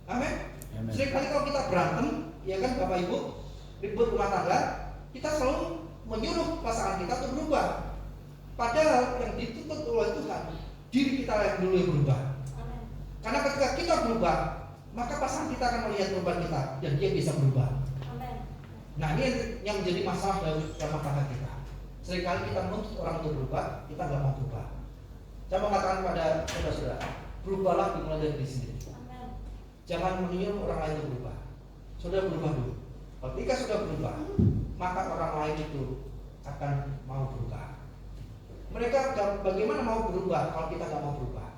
Amin. Seringkali kalau kita berantem, ya kan Bapak Ibu, ribut rumah tangga, kita selalu menyuruh pasangan kita untuk berubah. Padahal yang dituntut oleh Tuhan, diri kita yang dulu yang berubah. Karena ketika kita berubah, maka pasangan kita akan melihat perubahan kita dan dia bisa berubah. Nah, ini yang menjadi masalah dalam rumah tangga kita. Seringkali kita menuntut orang untuk berubah, kita nggak mau berubah. Saya mau mengatakan kepada saudara-saudara, berubahlah dimulai dari diri sendiri. Jangan menyuruh orang lain untuk berubah. Saudara berubah dulu. Ketika sudah berubah, maka orang lain itu akan mau berubah. Mereka bagaimana mau berubah kalau kita nggak mau berubah?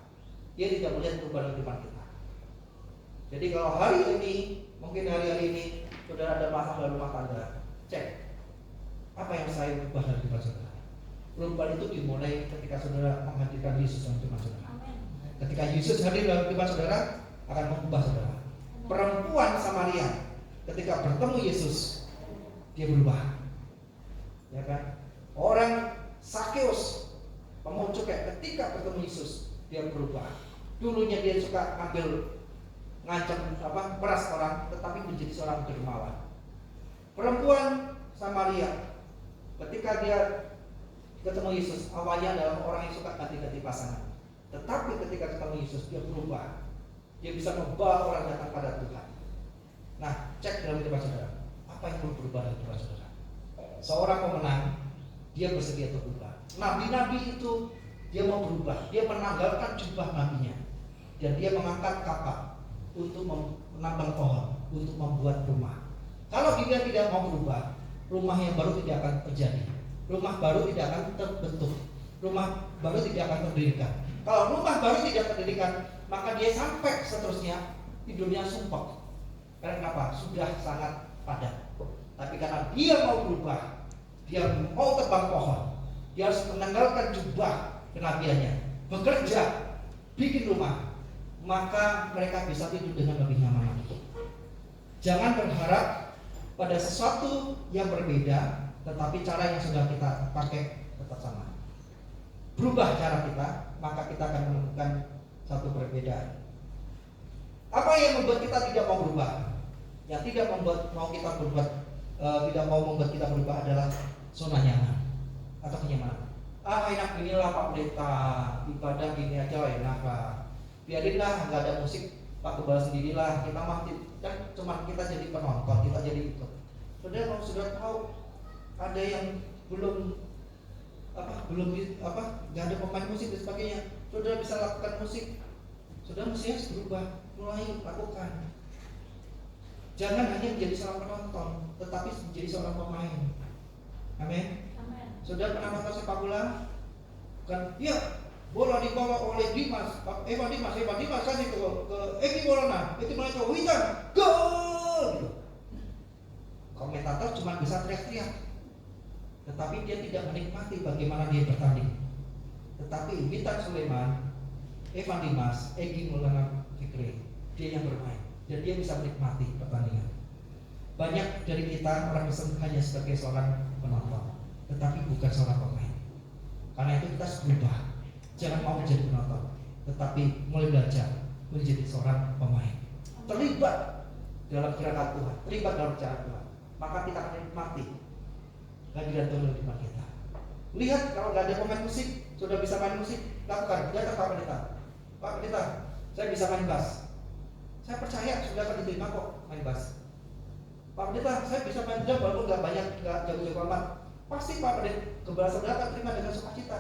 Dia tidak melihat perubahan di depan kita. Jadi kalau hari ini, mungkin hari-hari ini saudara ada masalah dalam rumah tangga, cek apa yang saya ubah dari depan saudara. Perubahan itu dimulai ketika saudara menghadirkan Yesus dalam depan saudara. Ketika Yesus hadir dalam depan saudara, akan mengubah saudara. Perempuan Samaria ketika bertemu Yesus, dia berubah. Ya kan? Orang Sakeus, pemungut cukai, ketika bertemu Yesus, dia berubah. Dulunya dia suka ambil ngancam peras orang, tetapi menjadi seorang dermawan. Perempuan Samaria, ketika dia ketemu Yesus, awalnya adalah orang yang suka ganti-ganti pasangan. Tetapi ketika ketemu Yesus, dia berubah. Dia bisa membawa orang datang pada Tuhan. Nah, cek dalam kehidupan saudara, apa yang perlu berubah dalam kehidupan saudara? Seorang pemenang, dia bersedia untuk berubah. Nabi-nabi itu dia mau berubah, dia menanggalkan jubah nabinya, dan dia mengangkat kapak untuk menambang pohon, untuk membuat rumah. Kalau dia tidak mau berubah, rumah yang baru tidak akan terjadi, rumah baru tidak akan terbentuk, rumah baru tidak akan terdirikan. Kalau rumah baru tidak terdirikan, maka dia sampai seterusnya tidurnya sumpek. Karena kenapa? Sudah sangat padat. Tapi karena dia mau berubah, dia mau tebang pohon, dia harus menanggalkan jubah kenabiannya, bekerja, bikin rumah, maka mereka bisa tidur dengan lebih nyaman lagi. Jangan berharap pada sesuatu yang berbeda, tetapi cara yang sudah kita pakai tetap sama. Berubah cara kita, maka kita akan menemukan satu perbedaan. Apa yang membuat kita tidak mau berubah? Yang tidak membuat tidak mau membuat kita berubah adalah zona nyaman atau kenyamanan. Enak inilah Pak Pendeta, ibadah gini aja enak lah. Biarinlah nggak ada musik, Pak Gembala sendirilah. Kita mati kan cuma kita jadi penonton, kita jadi ikut. Saudara kalau sudah tahu ada yang belum nggak ada pemain musik dan sebagainya, saudara bisa lakukan musik. Saudara mesti harus berubah, mulai lakukan. Jangan hanya menjadi seorang penonton, tetapi menjadi seorang pemain. Amin. Saudara pernah nonton sepak bola? Kan, ya, bola dibawa oleh Dimas kasih ke Eki Maulana, itu mereka Witan, gol. Gitu. Komentator cuma bisa teriak-teriak, tetapi dia tidak menikmati bagaimana dia bertanding. Tetapi Witan Sulaiman, Evan Dimas, Eki Maulana Fikri, dia yang bermain dan dia bisa menikmati pertandingan. Banyak dari kita orang Kristen hanya sebagai seorang penonton, tetapi bukan seorang pemain. Karena itu kita harus berubah. Jangan mau menjadi penonton, tetapi mulai belajar menjadi seorang pemain. Terlibat dalam gerakan Tuhan, terlibat dalam cara Tuhan. Maka kita akan menikmati kehadiran Tuhan dalam hidup kita. Lihat kalau nggak ada pemain musik, sudah bisa main musik, lakukan. Datang Pak Pendeta. Pak Pendeta, saya bisa main bass. Saya percaya sudah akan diterima kok main bass. Pak Pendeta, saya bisa main drum walaupun nggak jago-jago amat. Pasti Pak Pendeta Gembala saudara akan terima dengan sukacita.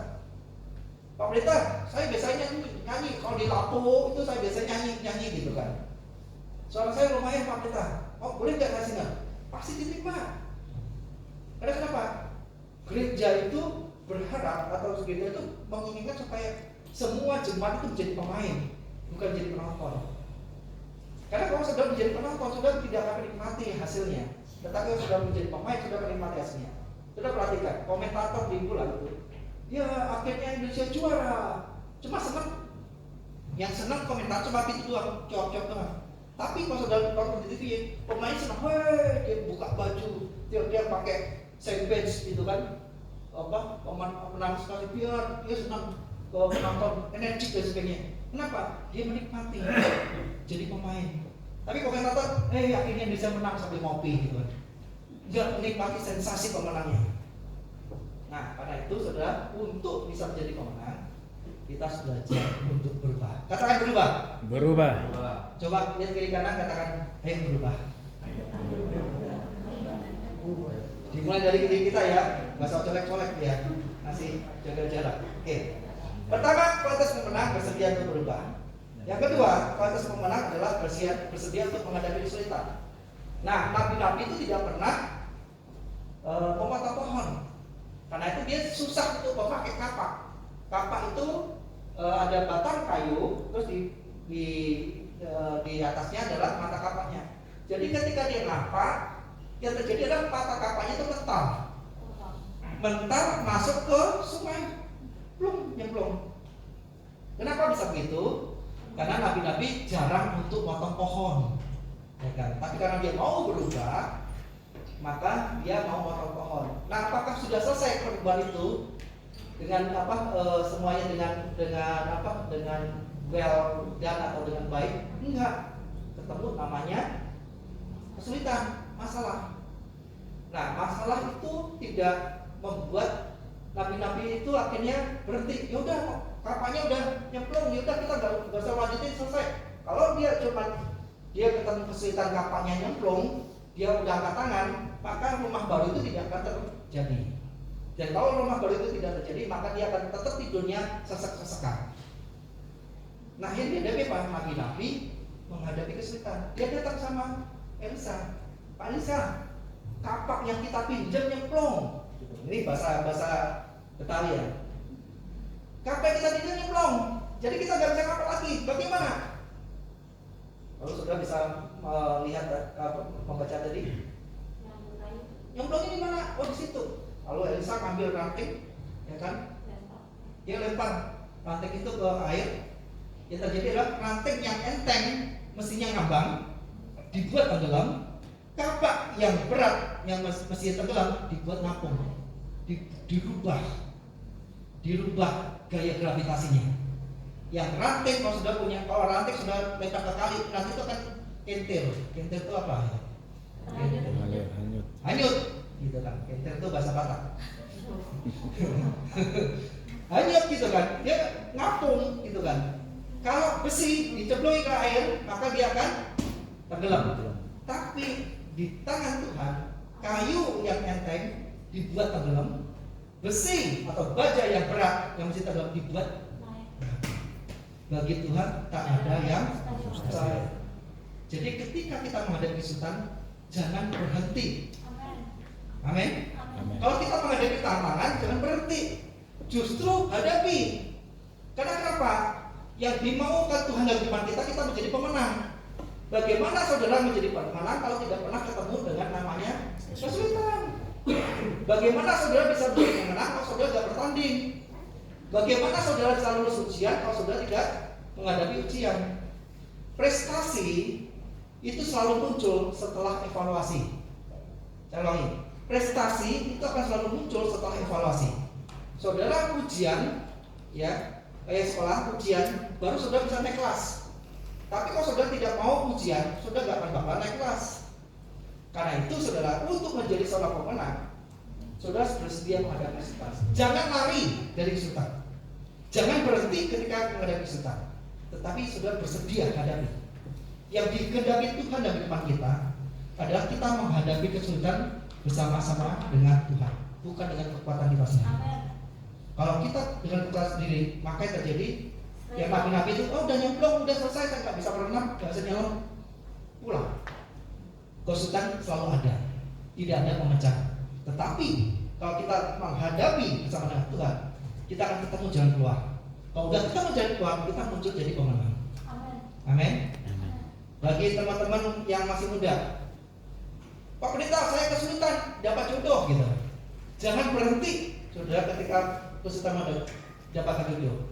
Pak Pendeta, saya biasanya nyanyi. Kalau di Lapo itu saya biasanya nyanyi gitu kan. Suara saya lumayan Pak Pendeta. Oh boleh nggak saya singa? Pasti diterima. Karena kenapa? Gereja itu berharap atau gereja itu menginginkan supaya semua jemaat itu menjadi pemain, bukan jadi penonton. Karena kalau sudah menjadi penonton, sudah tidak akan menikmati hasilnya. Tetapi kalau sudah menjadi pemain, sudah menikmati hasilnya. Sudah perhatikan, komentator di bulan itu, ya akhirnya Indonesia juara. Cuma senang, yang senang komentar cuma itu doang, cuap-cuap doang. Tapi kalau sudah nonton di TV, pemain senang, dia buka baju, dia pakai sandbench gitu kan, menangis sekali biar dia senang ke penonton, energik dan sebagainya. Kenapa? Dia menikmati jadi pemain. Tapi komentator, akhirnya bisa menang sambil ngopi gitu kan. Nggak menikmati sensasi pemenangnya. Nah, karena itu saudara, untuk bisa menjadi pemenang, kita harus belajar untuk berubah. Katakan berubah. Berubah. Coba lihat kiri kanan, katakan ayo berubah. Dimulai dari diri kita ya, nggak usah colek-colek ya, masih jaga jarak. Oke. Pertama, kualitas pemenang bersedia untuk berubah. Yang kedua, kualitas pemenang adalah bersedia untuk menghadapi kesulitan. Nah, nabi-nabi itu tidak pernah memotong pohon, karena itu dia susah untuk memakai kapak. Kapak itu ada batang kayu, terus di atasnya adalah mata kapaknya. Jadi ketika dia ngapak, yang terjadi adalah mata kapaknya itu mental masuk ke sungai. Belum. Kenapa bisa begitu? Karena nabi-nabi jarang untuk potong pohon, ya kan? Tapi karena dia mau berubah, maka dia mau potong pohon. Nah, apakah sudah selesai perubahan itu dengan semuanya dengan well done atau dengan baik? Enggak. ketemu namanya kesulitan, masalah. Nah, masalah itu tidak membuat nabi-nabi itu akhirnya berhenti. Ya udah, kapalnya udah nyemplung, ya udah kita nggak usah lanjutin, selesai. Kalau dia ketemu kesulitan, kapalnya nyemplung, dia udah angkat tangan, maka rumah baru itu tidak akan terjadi. Dan kalau rumah baru itu tidak terjadi, maka dia akan tetap tidurnya sesek-sesekan. Nah, ini ada apa? Nabi-nabi menghadapi kesulitan. Dia datang sama Elisa. Pak Elisa, kapak yang kita pinjam nyemplung. Ini bahasa Betawi ya. Kapak kita pinjam nyemplung, jadi kita nggak bisa kapal lagi. Bagaimana? Lalu saudara bisa melihat membaca tadi. Nyemplung ini mana? Oh, di situ. Lalu Elisa ngambil ranting, ya kan? Dia lempar ranting itu ke air. Yang terjadi adalah ranting yang enteng, mestinya ngambang, dibuat tenggelam. Kapak yang berat, yang mestinya tenggelam, dibuat ngapung. Dirubah gaya gravitasinya. Yang ranting, kalau ranting sudah lempar ke kali, ranting itu kan kentir. Kentir itu apa? Hanyut, gitu kan. Kentir itu bahasa Batak. Hanyut gitu kan, dia ngapung gitu kan. Kalau besi dicemplungi ke air, maka dia akan tenggelam. Tapi di tangan Tuhan, kayu yang enteng dibuat tenggelam, besi atau baja yang berat yang mesti tenggelam dibuat. Bagi Tuhan tak ada yang mustahil. Jadi ketika kita menghadapi kesulitan, jangan berhenti. Amin. Kalau kita menghadapi tantangan, jangan berhenti. Justru hadapi. Karena kenapa? Yang dimaukan Tuhan dalam kehidupan kita menjadi pemenang. Bagaimana saudara menjadi pemenang kalau tidak pernah ketemu dengan namanya kesulitan? Bagaimana saudara bisa menjadi pemenang kalau saudara tidak bertanding? Bagaimana saudara bisa lulus ujian kalau saudara tidak menghadapi ujian? Prestasi itu selalu muncul setelah evaluasi. Saya ulangi, prestasi itu akan selalu muncul setelah evaluasi. Saudara ujian, ya, kayak sekolah ujian, baru saudara bisa naik kelas. Tapi kalau saudara tidak mau ujian, saudara nggak akan bakal naik kelas. Karena itu saudara, untuk menjadi seorang pemenang, saudara bersedia menghadapi kesulitan. Jangan lari dari kesulitan. Jangan berhenti ketika menghadapi kesulitan. Tetapi saudara bersedia hadapi. Yang dikehendaki Tuhan dalam kehidupan kita adalah kita menghadapi kesulitan bersama-sama dengan Tuhan, bukan dengan kekuatan kita sendiri. Kalau kita dengan kekuatan sendiri, maka yang terjadi yang nabi-nabi itu, oh udah nyemplung, udah selesai, saya nggak bisa berenang, nggak bisa nyelam, pulang. Kesulitan selalu ada, tidak ada pemecah. Tetapi kalau kita menghadapi bersama dengan Tuhan, kita akan ketemu jalan keluar. Kalau udah ketemu jalan keluar, kita muncul jadi pemenang. Amin. Bagi teman-teman yang masih muda, Pak Pendeta, saya kesulitan dapat jodoh gitu. Jangan berhenti, saudara, ketika kesulitan dapatkan jodoh.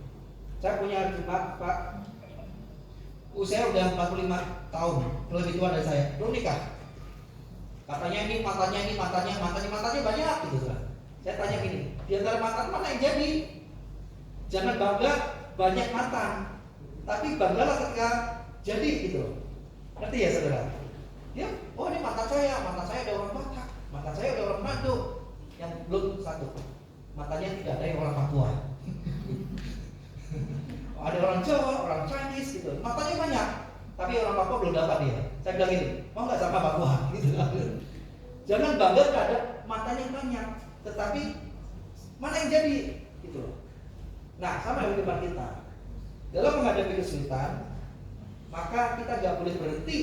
Saya punya jemaat, Pak, usia udah 45 tahun, lebih tua dari saya, belum nikah. Katanya ini matanya banyak gitu kan. Saya tanya gini, di antara mantan mana yang jadi? Jangan bangga banyak mantan, tapi banggalah ketika jadi gitu. Ngerti ya saudara? Ya, oh ini mantan saya ada orang Batak, mantan saya ada orang Manado, yang belum satu, matanya tidak ada yang orang Papua. Ada orang Jawa, orang Chinese gitu, matanya banyak, tapi orang Papua belum dapat dia. Saya bilang gini, mau nggak sama Papua? Gitu. Jangan bangga terhadap matanya banyak, tetapi mana yang jadi? Gitu. Nah, sama dengan kehidupan kita. Dalam menghadapi kesulitan, maka kita nggak boleh berhenti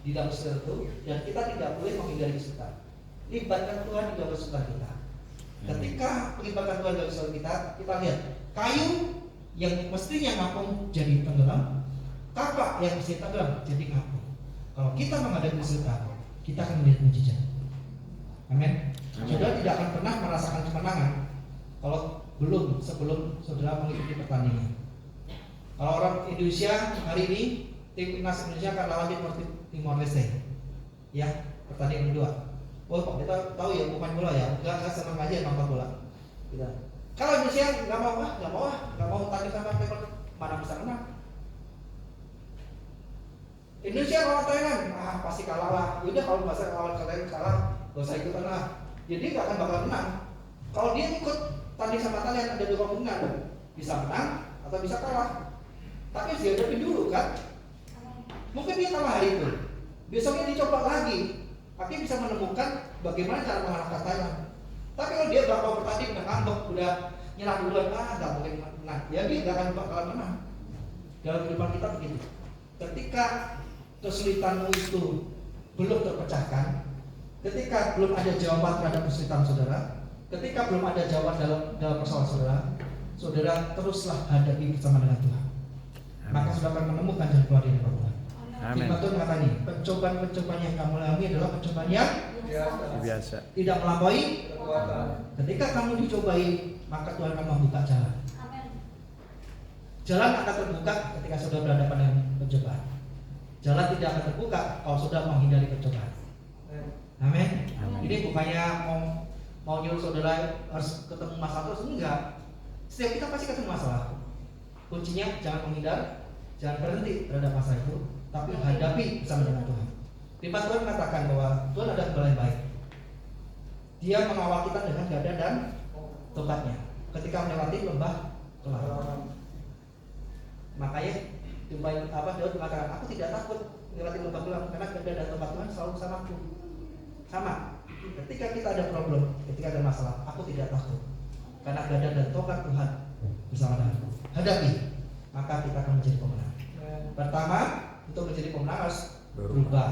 di dalam kesulitan itu, dan kita tidak boleh menghindari kesulitan. Libatkan Tuhan di dalam kesulitan kita. Ketika melibatkan Tuhan dalam kesulitan kita lihat kayu yang mestinya ngapung jadi tenggelam, kapak yang mesti tenggelam jadi ngapung. Kalau kita menghadapi kesulitan, kita akan melihat mujizat. Amin. Saudara tidak akan pernah merasakan kemenangan kalau sebelum saudara mengikuti pertandingan. Kalau orang Indonesia hari ini, timnas Indonesia akan lawan Timor Leste, ya, pertandingan kedua. Oh, Pak, kita tahu ya pemain bola ya, nggak senang aja nonton bola. Gitu. Kalau Indonesia nggak mau tanding sama Timor, mana bisa menang? Indonesia lawan Thailand, pasti kalah lah. Yaudah kalau bahasa lawan Thailand kalah, gak usah ikutan lah. Jadi gak akan bakal menang. Kalau dia ikut tanding sama Thailand ada 2 kemungkinan, bisa menang atau bisa kalah. Tapi harus dihadapi dulu kan. Mungkin dia kalah hari itu, besoknya dicoba lagi. Hakim bisa menemukan bagaimana cara mengalahkan Thailand. Tapi kalau dia bakal bertanding udah ngambek, udah nyerah duluan, gak mungkin menang. Ya dia gak akan bakalan menang. Dalam kehidupan kita begitu. Ketika kesulitanmu itu belum terpecahkan, ketika belum ada jawaban terhadap kesulitan saudara, ketika belum ada jawaban dalam persoalan saudara, saudara teruslah hadapi bersama dengan Tuhan. Maka saudara akan menemukan jalan keluar dari Tuhan. Firman Tuhan kata ini, pencobaan yang kamu alami adalah pencobaan yang biasa, tidak melampaui kekuatan. Ketika kamu dicobai, maka Tuhan akan membuka jalan. Jalan akan terbuka ketika saudara berhadapan dengan pencobaan. Jalan tidak akan terbuka kalau saudara menghindari pencobaan. Amin. Ini bukannya mau nyuruh saudara harus ketemu masalah terus, enggak. Setiap kita pasti ketemu masalah. Kuncinya jangan menghindar, jangan berhenti terhadap masalah itu, tapi hadapi bersama dengan Tuhan. Firman Tuhan mengatakan bahwa Tuhan ada Gembala yang baik. Dia mengawal kita dengan gada dan tongkatnya ketika melewati lembah kelam. Makanya Daud mengatakan, aku tidak takut melewati lembah kelam karena gada dan tongkat Tuhan selalu bersamaku. Sama. Ketika kita ada problem, ketika ada masalah, aku tidak takut karena gada dan tongkat Tuhan bersama denganku. Hadapi, maka kita akan menjadi pemenang. Pertama, untuk menjadi pemenang harus berubah.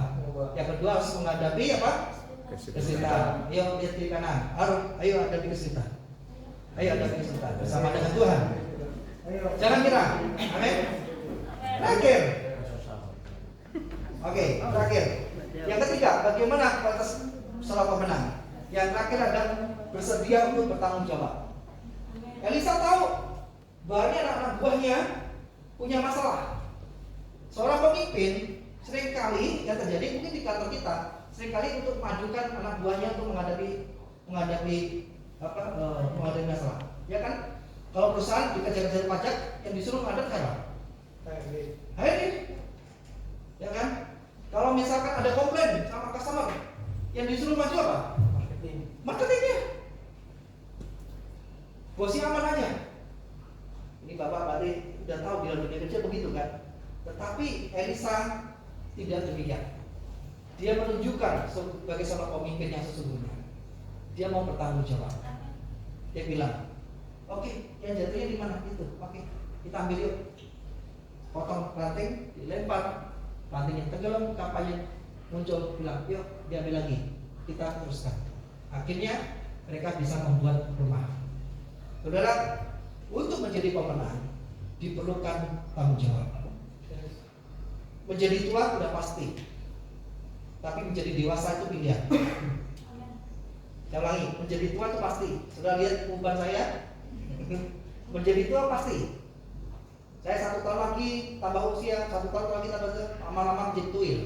Yang kedua harus menghadapi apa? Kesulitan. Ayo lihat kiri kanan. Ayo hadapi kesulitan. Ayo hadapi kesulitan bersama dengan Tuhan. Jangan nyerah. Amin. Terakhir. Oke, terakhir. Yang ketiga, bagaimana kualitas seorang pemenang? Yang terakhir adalah bersedia untuk bertanggung jawab. Elisa tahu bahwa anak-anak buahnya punya masalah. Seorang pemimpin seringkali yang terjadi mungkin di kantor kita, seringkali untuk mengajukan anak buahnya untuk menghadapi masalah. Ya kan? Kalau perusahaan dikejar-kejar pajak, yang disuruh menghadap siapa? HRD. Ya kan? Kalau misalkan ada komplain sama customer, yang disuruh maju apa? Marketingnya. Bosnya aman aja. Ini Bapak berarti udah tahu di dalam dunia kerja begitu kan? Tetapi Elisa tidak demikian. Dia menunjukkan sebagai seorang pemimpin yang sesungguhnya. Dia mau bertanggung jawab. Dia bilang, oke, yang jatuhnya di mana itu? Oke, kita ambil yuk. Potong ranting, dilempar, rantingnya tenggelam, kapalnya muncul, bilang, yuk diambil lagi. Kita teruskan. Akhirnya mereka bisa membuat rumah. Saudara, untuk menjadi pemenang diperlukan tanggung jawab. Menjadi tua sudah pasti, tapi menjadi dewasa itu pilihan. Saya ulangi, menjadi tua itu pasti. Sudah lihat umpan saya? Menjadi tua pasti. Saya 1 tahun lagi tambah usia, 1 tahun lagi tambah usia, lama-lama menjadi tuil,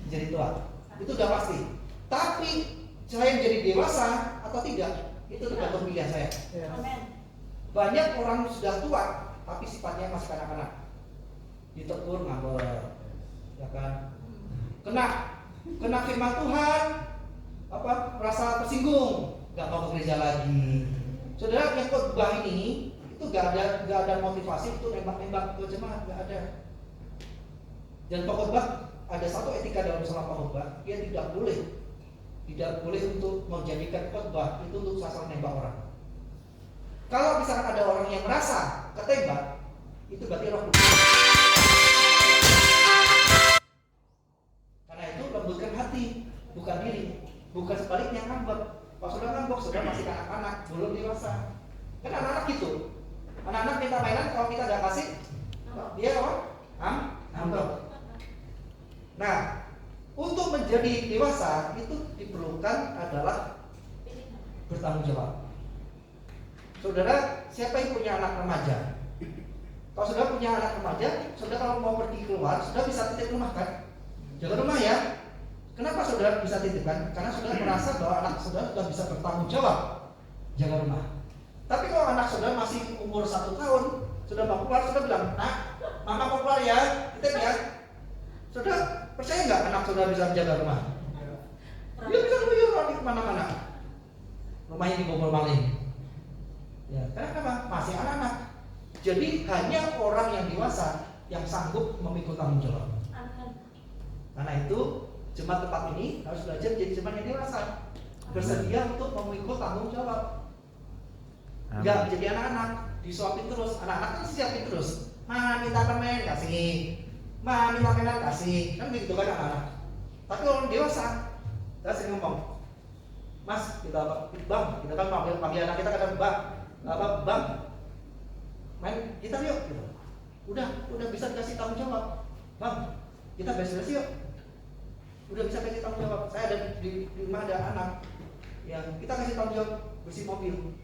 menjadi tua. Itu sudah pasti. Tapi saya menjadi dewasa atau tidak, itu tergantung pilihan saya. Banyak orang sudah tua, tapi sifatnya masih kanak-kanak. Ditegur ngambek, ya kan? Kena firman Tuhan, merasa tersinggung, nggak mau ke gereja lagi. Saudara, yang khotbah ini itu nggak ada motivasi untuk nembak-nembak ke jemaat, nggak ada. Dan pengkhotbah ada satu etika dalam bersama pengkhotbah, dia tidak boleh untuk menjadikan khotbah itu untuk sasaran nembak orang. Kalau misalkan ada orang yang merasa ketembak, itu berarti roh kudus. Karena itu lembutkan hati, bukan diri, bukan sebaliknya ngambek. Kalau sudah ngambek, sudah masih anak-anak, belum dewasa. Kan anak-anak gitu. Anak-anak minta mainan, kalau kita nggak kasih, dia apa? Ngambek. Nah, untuk menjadi dewasa itu diperlukan adalah bertanggung jawab. Saudara, siapa yang punya anak remaja? Kalau saudara punya anak remaja, saudara kalau mau pergi keluar, saudara bisa titip rumah kan? Jaga rumah ya. Kenapa saudara bisa titipkan? Karena saudara merasa bahwa anak saudara sudah bisa bertanggung jawab jaga rumah. Tapi kalau anak saudara masih umur 1 tahun, sudah mau keluar, saudara bilang, nah, mama mau keluar ya, titip ya. saudara bisa menjaga rumah? Dia bisa keluyuran di mana-mana. Rumahnya dibobol maling. Ya, kenapa? Masih anak-anak. Jadi hanya orang yang dewasa yang sanggup memikul tanggung jawab. Karena itu jemaat tempat ini harus belajar jadi jemaat yang dewasa, bersedia untuk memikul tanggung jawab. Enggak jadi anak-anak disuapin terus. Anak-anak kan siapin terus. Ma minta permen kasih, ma minta mainan kasih, kan begitu kan anak-anak. Tapi orang dewasa, kita sering ngomong, Mas, kita kan panggil anak kita kadang bang, main kita yuk, gitu. Udah bisa dikasih tanggung jawab, bang, kita beres-beres yuk. Udah bisa kasih tanggung jawab. Saya ada di rumah ada anak yang kita kasih tanggung jawab bersih mobil,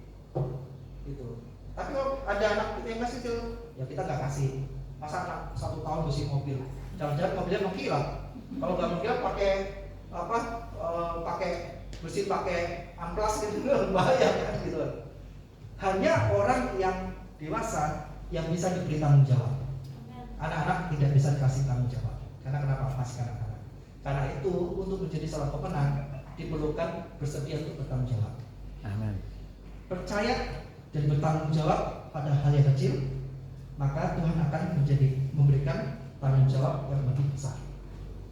gitu. Tapi kalau ada anak kita yang masih kecil, ya kita nggak kasih. Masa anak 1 tahun bersih mobil, jangan-jangan mobilnya mengkilat. Kalau nggak mengkilat pakai amplas gitu, bahaya kan gitu. Hanya orang yang dewasa yang bisa diberi tanggung jawab. Anak-anak tidak bisa dikasih tanggung jawab. Karena kenapa? Masih anak-anak. Karena itu untuk menjadi seorang pemenang diperlukan bersedia untuk bertanggung jawab. Amin. Percaya dan bertanggung jawab pada hal yang kecil, maka Tuhan akan memberikan tanggung jawab yang lebih besar.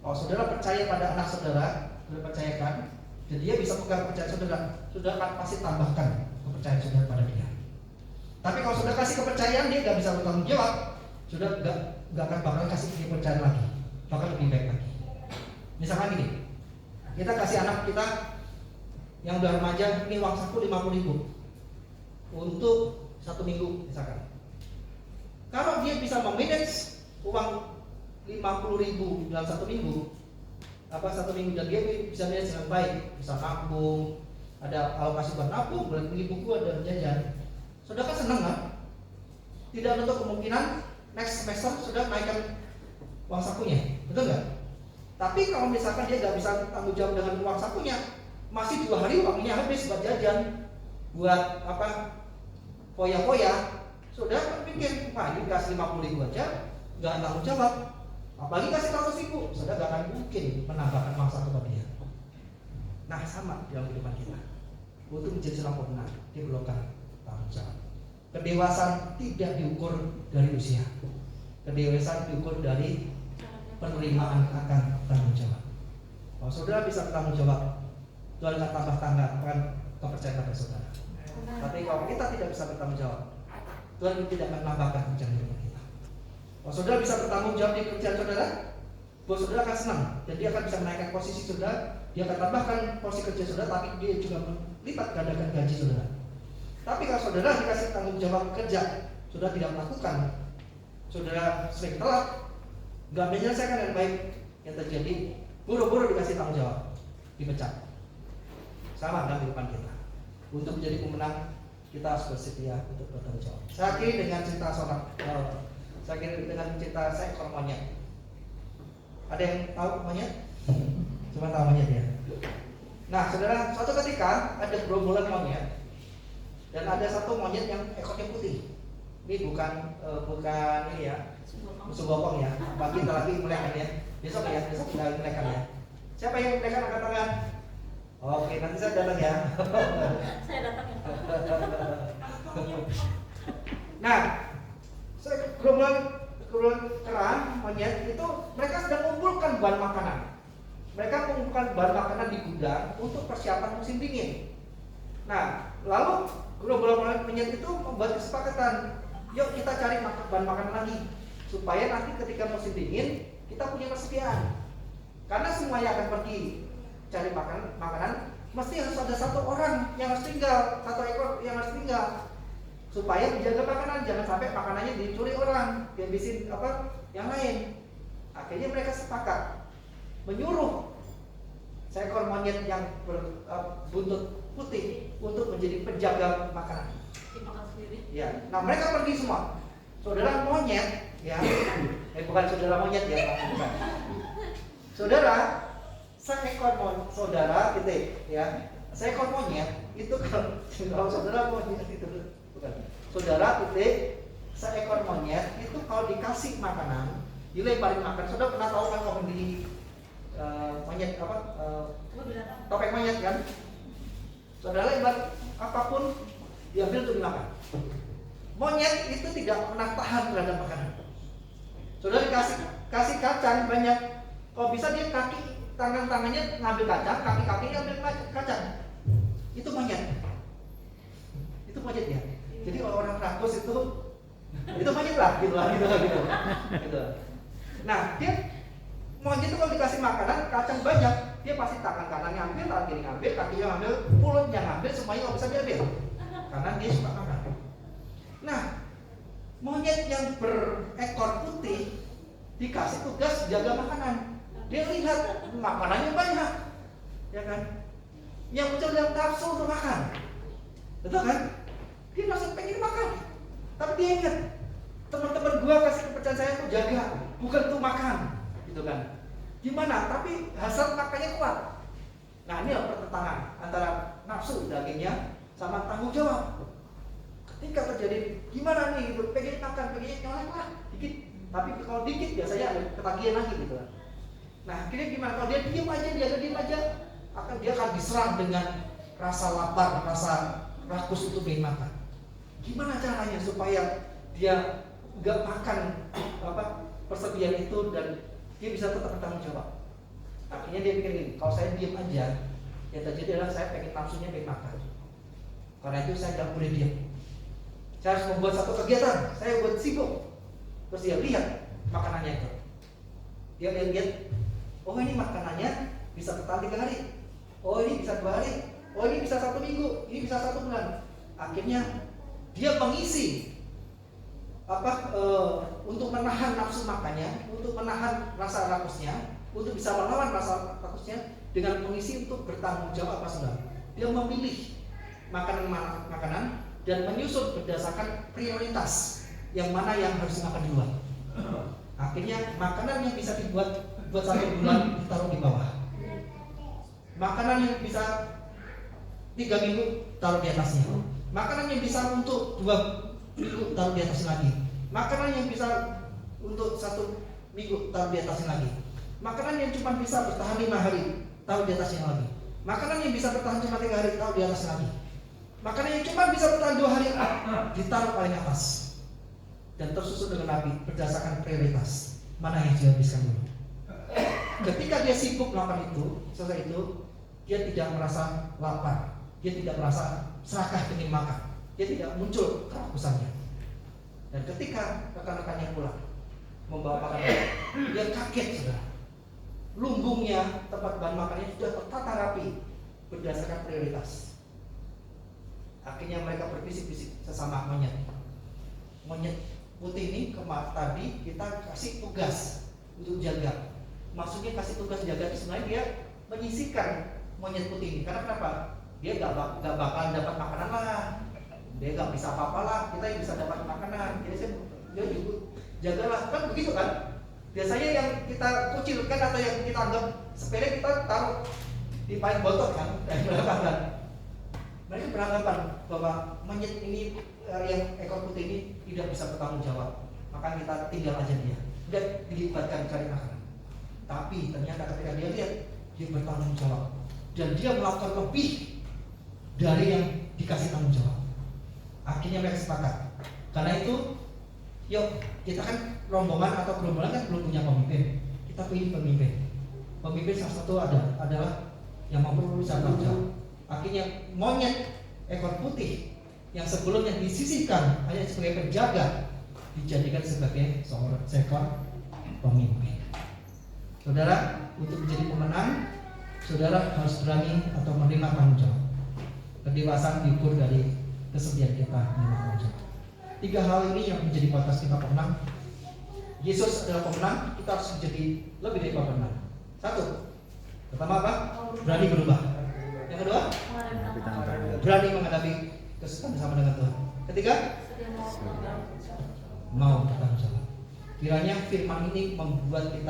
Kalau saudara percaya pada anak saudara percayakan, dan dia bisa pegang kepercayaan saudara, saudara akan pasti tambahkan kepercayaan saudara pada dia. Tapi kalau saudara kasih kepercayaan, dia nggak bisa bertanggung jawab, saudara nggak akan bakal kasih kepercayaan lagi, bahkan lebih baik lagi. Misalkan gini, kita kasih anak kita yang udah remaja, ini uang saku 50.000 untuk 1 minggu misalkan. Kalau dia bisa memanage uang 50.000 dalam 1 minggu, 1 minggu, dan dia bisa manage dengan baik, bisa nabung, ada alokasi buat nabung, buat beli buku, ada jajan, saudara kan senang kan? Tidak menutup kemungkinan next semester sudah naikkan uang sakunya, betul nggak? Tapi kalau misalkan dia nggak bisa tanggung jawab dengan uang sakunya, masih 2 hari uangnya habis buat jajan, buat foya-foya, saudara kan pikir, wah ini kasih 50.000 aja nggak tanggung jawab, apalagi kasih 100.000, saudara nggak akan mungkin menambahkan uang saku kepada dia. Nah sama dalam kehidupan kita, untuk menjadi seorang pemenang diperlukan tanggung jawab. Kedewasaan tidak diukur dari usia, kedewasaan diukur dari penerimaan akan tanggung jawab. Kalau saudara bisa bertanggung jawab, Tuhan akan tambahkan kepercayaan pada saudara. Tapi kalau kita tidak bisa bertanggung jawab, Tuhan tidak akan menambahkan kepercayaan hidup kita. Kalau saudara bisa bertanggung jawab di pekerjaan saudara, bos saudara akan senang dan dia akan bisa menaikkan posisi saudara, dia akan tambahkan posisi kerja saudara, tapi dia juga melipat gandakan gaji saudara. Tapi kalau saudara dikasih tanggung jawab kerja, saudara tidak melakukan, saudara sering telat, nggak menyelesaikan dengan baik, yang terjadi buru-buru dikasih tanggung jawab, dipecat. Sama dalam kehidupan kita. Untuk menjadi pemenang, kita harus bersedia untuk bertanggung jawab. Saya akhiri dengan cerita seekor monyet. Ada yang tahu monyet? Cuma tahu monyet ya. Nah, saudara, suatu ketika ada gerombolan monyet dan ada satu monyet yang ekornya putih. Ini bukan ini ya, musuh bokong ya. Pagi kita lagi melekan ya. Besok kita melekan ya. Siapa yang melekan angkat tangan? Oke, nanti saya datang ya. Saya datang ya. Nah, gerombolan kerang monyet itu mereka sedang mengumpulkan bahan makanan. Mereka mengumpulkan bahan makanan di gudang untuk persiapan musim dingin. Nah, lalu gerombolan monyet itu membuat kesepakatan, yuk kita cari bahan makanan lagi supaya nanti ketika musim dingin kita punya persediaan. Karena semuanya akan pergi cari makanan, mesti harus ada satu orang yang harus tinggal, satu ekor yang harus tinggal, supaya menjaga makanan, jangan sampai makanannya dicuri orang, dihabisin yang lain. Akhirnya mereka sepakat menyuruh seekor monyet yang berbuntut putih untuk menjadi penjaga makanan. Dimakan sendiri. Ya, nah mereka pergi semua. Saudara monyet, ya, bukan saudara monyet ya, bukan. Saudara, saudara titik ya, seekor monyet itu kalau saudara monyet itu bukan. Saudara titik, seekor monyet itu kalau dikasih makanan, dilemparin makan. Saudara pernah tahu kan kalau di monyet apa? Oh, binatang. Topeng monyet kan? Saudara, ibarat apapun diambil untuk dimakan. Monyet itu tidak pernah tahan terhadap makanan. Saudara kasih kacang banyak, kalau bisa dia tangannya ngambil kacang, kaki-kakinya ngambil kacang. Itu monyet. Itu monyet ya. Jadi kalau orang rakus itu monyet lah, gitu. Nah, dia monyet itu kalau dikasih makanan kacang banyak, dia pasti tangan kanan ngambil, tangan kiri ngambil, kakinya ngambil, mulutnya ngambil, semuanya nggak bisa diambil, karena dia suka makan. Nah, monyet yang berekor putih dikasih tugas jaga makanan. Dia lihat makanannya banyak, ya kan? Yang muncul yang nafsu untuk makan, betul kan? Dia langsung pengen makan, tapi dia ingat teman-teman gua kasih kepercayaan saya untuk jaga, bukan untuk makan, gitu kan? Gimana? Tapi hasrat makannya kuat. Nah, ini pertentangan antara nafsu dagingnya sama tanggung jawab. Ketika terjadi gimana nih, gitu, pengen makan, pengen nyolek lah dikit, tapi kalau dikit biasanya ada ketagihan lagi, gitu kan? Nah, akhirnya gimana? Kalau dia diem aja, dia akan diserang dengan rasa lapar, rasa rakus untuk pengen makan. Gimana caranya supaya dia nggak makan persediaan itu dan dia bisa tetap bertanggung jawab? Akhirnya dia pikir gini, kalau saya diem aja, yang terjadi adalah saya pengen nafsunya pengen makan. Karena itu saya nggak boleh diem. Saya harus membuat satu kegiatan, saya buat sibuk. Terus dia lihat makanannya itu. Dia lihat, oh ini makanannya bisa bertahan 3 hari. Oh ini bisa 2 hari. Oh ini bisa 1 minggu. Ini bisa 1 bulan. Akhirnya dia mengisi untuk menahan nafsu makannya, untuk menahan rasa rakusnya, untuk bisa melawan rasa rakusnya dengan mengisi untuk bertanggung jawab apa saudara. Dia memilih makanan dan menyusun berdasarkan prioritas yang mana yang harus dimakan duluan. Akhirnya makanan yang bisa dibuat 1 bulan ditaruh di bawah. Makanan yang bisa 3 minggu taruh di atasnya. Makanan yang bisa untuk 2 minggu taruh di atasnya lagi. Makanan yang bisa untuk 1 minggu taruh di atasnya lagi. Makanan yang cuma bisa bertahan 5 hari taruh di atasnya lagi. Makanan yang bisa bertahan cuma 3 hari taruh di atasnya lagi. Makanan yang cuma bisa bertahan 2 hari ditaruh paling atas. Dan tersusun dengan rapi berdasarkan prioritas mana yang dihabiskan dulu. Ketika dia sibuk melakukan itu, setelah itu dia tidak merasa lapar, dia tidak merasa serakah ingin makan, dia tidak muncul kerakusannya. Dan ketika rekan-rekannya pulang membawa makanan, dia kaget sudah. Lumbungnya, tempat bahan makannya sudah tertata rapi berdasarkan prioritas. Akhirnya mereka berbisik-bisik sesama monyet. Monyet putih ini tadi kita kasih tugas untuk jaga. Maksudnya kasih tugas jaga itu sebenarnya dia menyisihkan monyet putih ini. Karena kenapa? Dia gak bakal dapat makanan lah. Dia gak bisa apa-apa lah. Kita yang bisa dapat makanan. Jadi dia juga jagalah. Kan begitu kan? Biasanya yang kita kucilkan atau yang kita anggap sepele kita taruh di paling botol kan? Dan belakang. Mereka beranggapan bahwa monyet ini yang ekor putih ini tidak bisa bertanggung jawab, maka kita tinggal aja dia dan dilibatkan cari makanan. Tapi ternyata ketika dia lihat dia bertanggung jawab dan dia melakukan lebih dari yang dikasih tanggung jawab. Akhirnya mereka sepakat. Karena itu, yuk kita kan rombongan atau gerombolan kan belum punya pemimpin. Kita pilih pemimpin. Pemimpin salah satu adalah yang mampu bisa tanggung jawab. Akhirnya monyet ekor putih yang sebelumnya disisihkan hanya sebagai penjaga dijadikan sebagai seekor pemimpin. Saudara, untuk menjadi pemenang, saudara harus berani atau menerima tanggung jawab. Kedewasaan diukur dari kesediaan kita menerima tanggung jawab. 3 hal ini yang menjadi batas kita pemenang. Yesus adalah pemenang, kita harus menjadi lebih dari pemenang. 1. Pertama apa? Berani berubah. Yang kedua, berani menghadapi kesulitan bersama dengan Tuhan. Ketiga, mau bertanggung jawab. Kiranya firman ini membuat kita